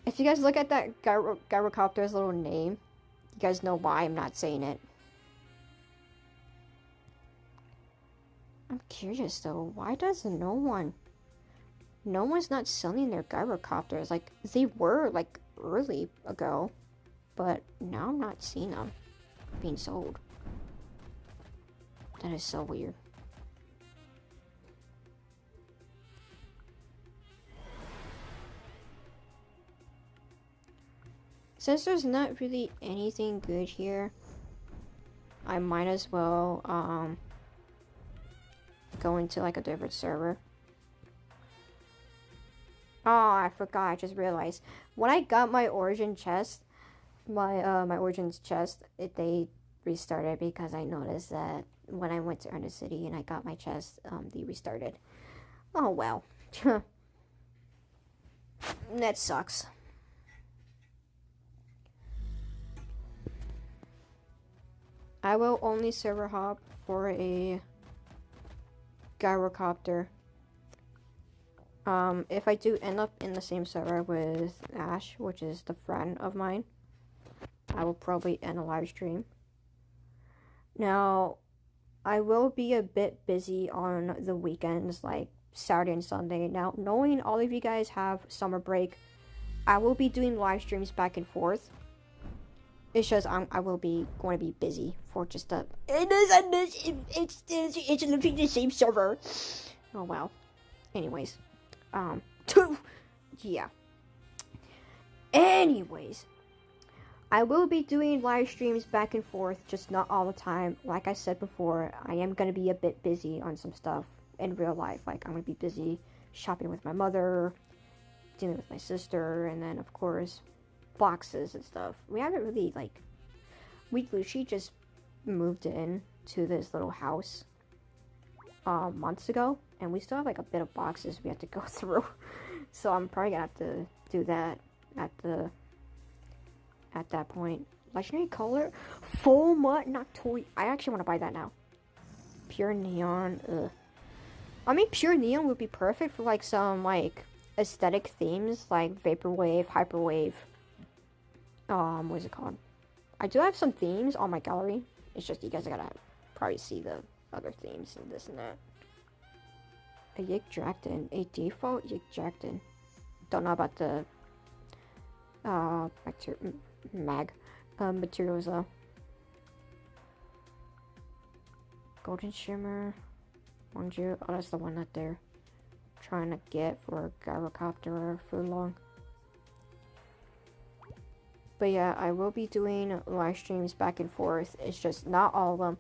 If you guys look at that gyrocopter's little name, guys know why I'm not saying it. I'm curious though, why does no one's not selling their gyrocopters? Like, they were like early ago, but now I'm not seeing them being sold. That is so weird. Since there's not really anything good here, I might as well go into like a different server. Oh, I forgot, I just realized. When I got my origin chest, my origins chest, they restarted because I noticed that when I went to Ender City and I got my chest, they restarted. Oh well. That sucks. I will only server hop for a gyrocopter. If I do end up in the same server with Ash, which is the friend of mine, I will probably end a live stream. Now, I will be a bit busy on the weekends, like Saturday and Sunday. Now, knowing all of you guys have summer break, I will be doing live streams back and forth. It's just I will be going to be busy for just a. It's literally the same server. Oh well. Anyways, yeah. Anyways, I will be doing live streams back and forth, just not all the time. Like I said before, I am gonna be a bit busy on some stuff in real life. Like I'm gonna be busy shopping with my mother, dealing with my sister, and then of course boxes and stuff. We haven't really we literally just moved in to this little house months ago, and we still have like a bit of boxes we have to go through. So I'm probably gonna have to do that at that point. Legendary color, full mud Noctoy. I actually want to buy that now. Pure neon. Ugh. I mean, pure neon would be perfect for like some like aesthetic themes, like vaporwave, hyperwave. What is it called? I do have some themes on my gallery. It's just you guys gotta probably see the other themes and this and that. A Yggdraton, a default Yggdraton. Don't know about the materials though. Golden Shimmer, Wangju. Oh, that's the one that they're trying to get for a gyrocopter or Fulong. But yeah, I will be doing live streams back and forth. It's just not all of them.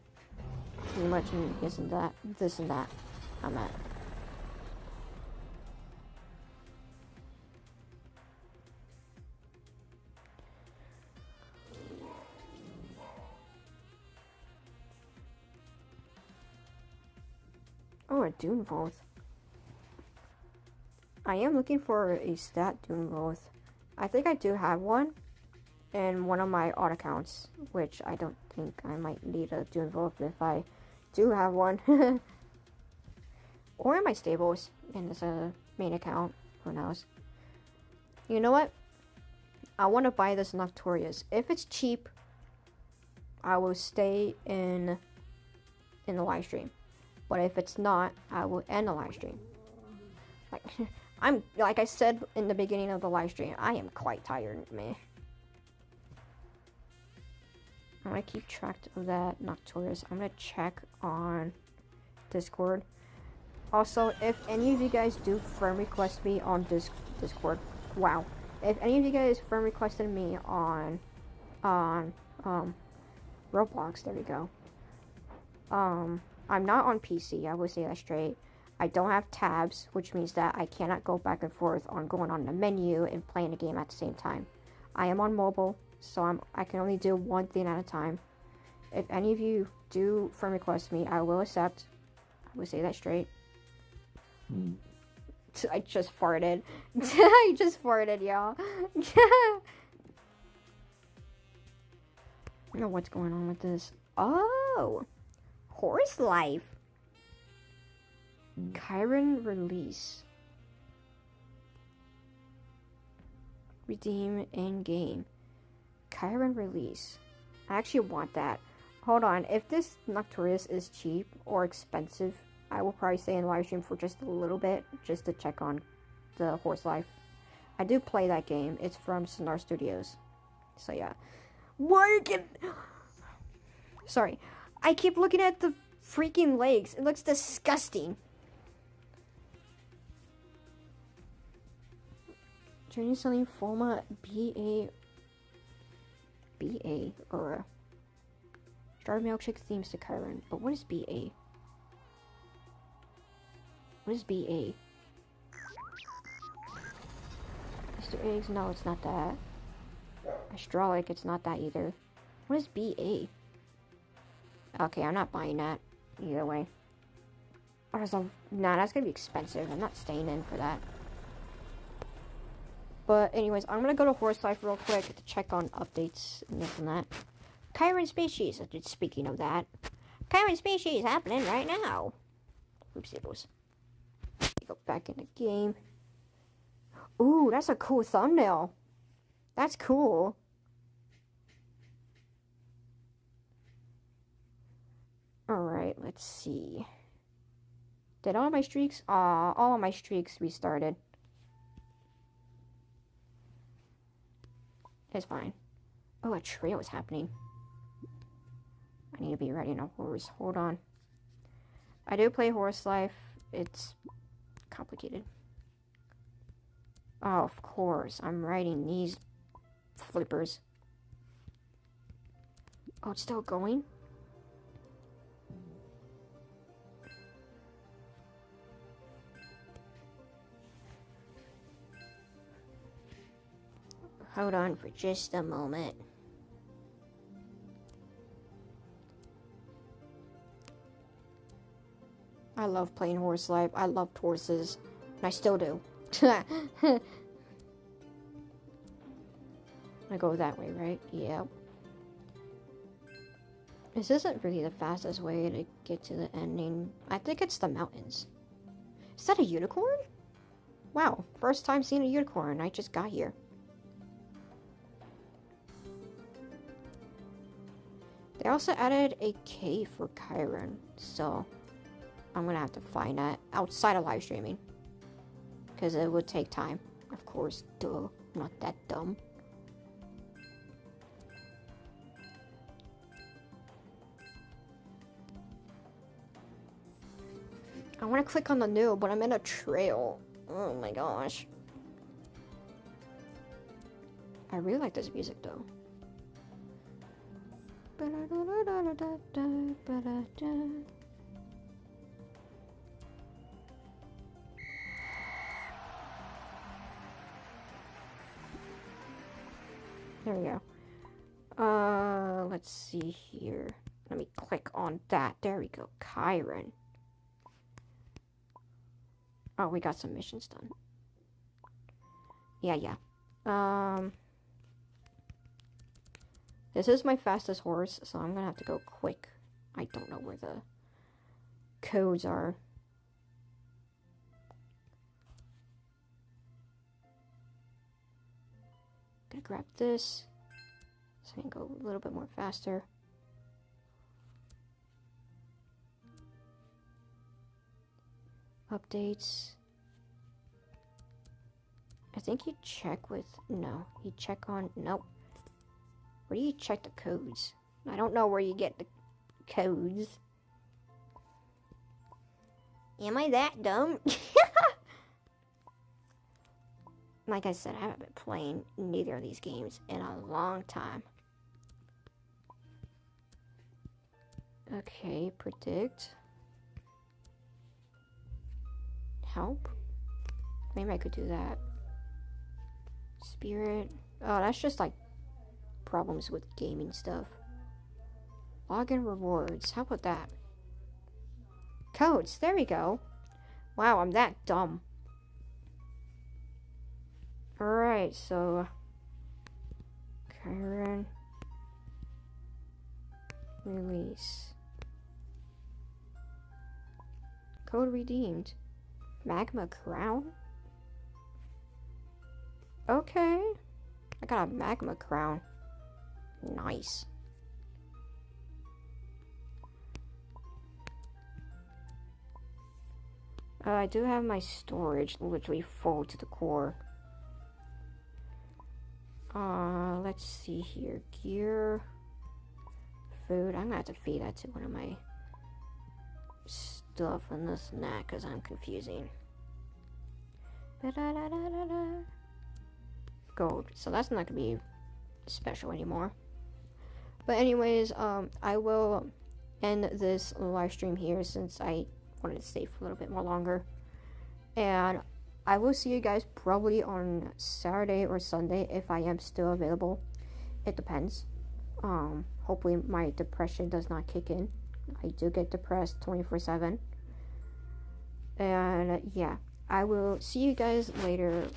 Pretty much this and that. I'm at. Oh, a Dune Vault. I am looking for a stat Dune Vault. I think I do have one in one of my odd accounts, which I don't think I might need a Dune Vault if I do have one. Or in my stables in this main account. Who knows? You know what? I want to buy this Noctorious. If it's cheap, I will stay in the live stream. But if it's not, I will end the live stream. Like I said in the beginning of the live stream, I am quite tired, man. I'm gonna keep track of that Noctorious. I'm gonna check on Discord. Also, if any of you guys do friend request me on Discord, wow. If any of you guys friend requested me on Roblox, there we go. I'm not on PC, I will say that straight. I don't have tabs, which means that I cannot go back and forth on going on the menu and playing a game at the same time. I am on mobile, so I can only do one thing at a time. If any of you do friend request me, I will accept. I will say that straight. I just farted. I just farted, y'all. I don't know what's going on with this. Oh! Horse Life. Chiron Release. Redeem in game. Chiron Release. I actually want that. Hold on, if this Nocturus is cheap or expensive, I will probably stay in live stream for just a little bit, just to check on the horse life. I do play that game. It's from Sonar Studios. So yeah. Why are you getting... Sorry. I keep looking at the freaking legs. It looks disgusting. Journey selling Foma BA Aura. Strawberry milkshake themes to Chiron. But what is BA? What is BA? Easter eggs? No, it's not that. Astrolic, it's not that either. What is BA? Okay, I'm not buying that. Either way. Nah, that's gonna be expensive. I'm not staying in for that. But anyways, I'm gonna go to Horse Life real quick to check on updates and this and that. Chiron species. Speaking of that, Chiron species happening right now. Oopsies. Go back in the game. Ooh, that's a cool thumbnail. That's cool. Alright, let's see. Did all my streaks? All of my streaks restarted. It's fine. Oh, a trail is happening. I need to be ready on a horse. Hold on. I do play Horse Life. It's complicated. Oh, of course. I'm riding these flippers. Oh, it's still going? Hold on for just a moment. I love playing Horse Life. I loved horses. And I still do. I go that way, right? Yeah. This isn't really the fastest way to get to the ending. I think it's the mountains. Is that a unicorn? Wow, first time seeing a unicorn. I just got here. They also added a cave for Chiron, so I'm gonna have to find that outside of live streaming. Because it would take time. Of course, duh. I'm not that dumb. I want to click on the new, but I'm in a trail. Oh my gosh. I really like this music though. There we go. Let's see here. Let me click on that. There we go. Chiron. Oh, we got some missions done. Yeah. This is my fastest horse, so I'm gonna have to go quick. I don't know where the codes are. Gonna grab this so I can go a little bit more faster. Updates. I think you check with... No, you check on... Nope. Where do you check the codes? I don't know where you get the codes. Am I that dumb? Like I said, I haven't been playing neither of these games in a long time. Okay, predict. Help? Maybe I could do that. Spirit. Oh, that's just like problems with gaming stuff. Login rewards. How about that? Codes. There we go. Wow, I'm that dumb. Alright, so Chiron release. Code redeemed. Magma crown? Okay. I got a magma crown. Nice. I do have my storage literally full to the core. Let's see here. Gear. Food. I'm gonna have to feed that to one of my stuff in this snack because I'm confusing. Gold. So that's not gonna be special anymore. But anyways, I will end this live stream here since I wanted to stay for a little bit more longer. And I will see you guys probably on Saturday or Sunday if I am still available. It depends. Hopefully my depression does not kick in. I do get depressed 24/7. And yeah, I will see you guys later.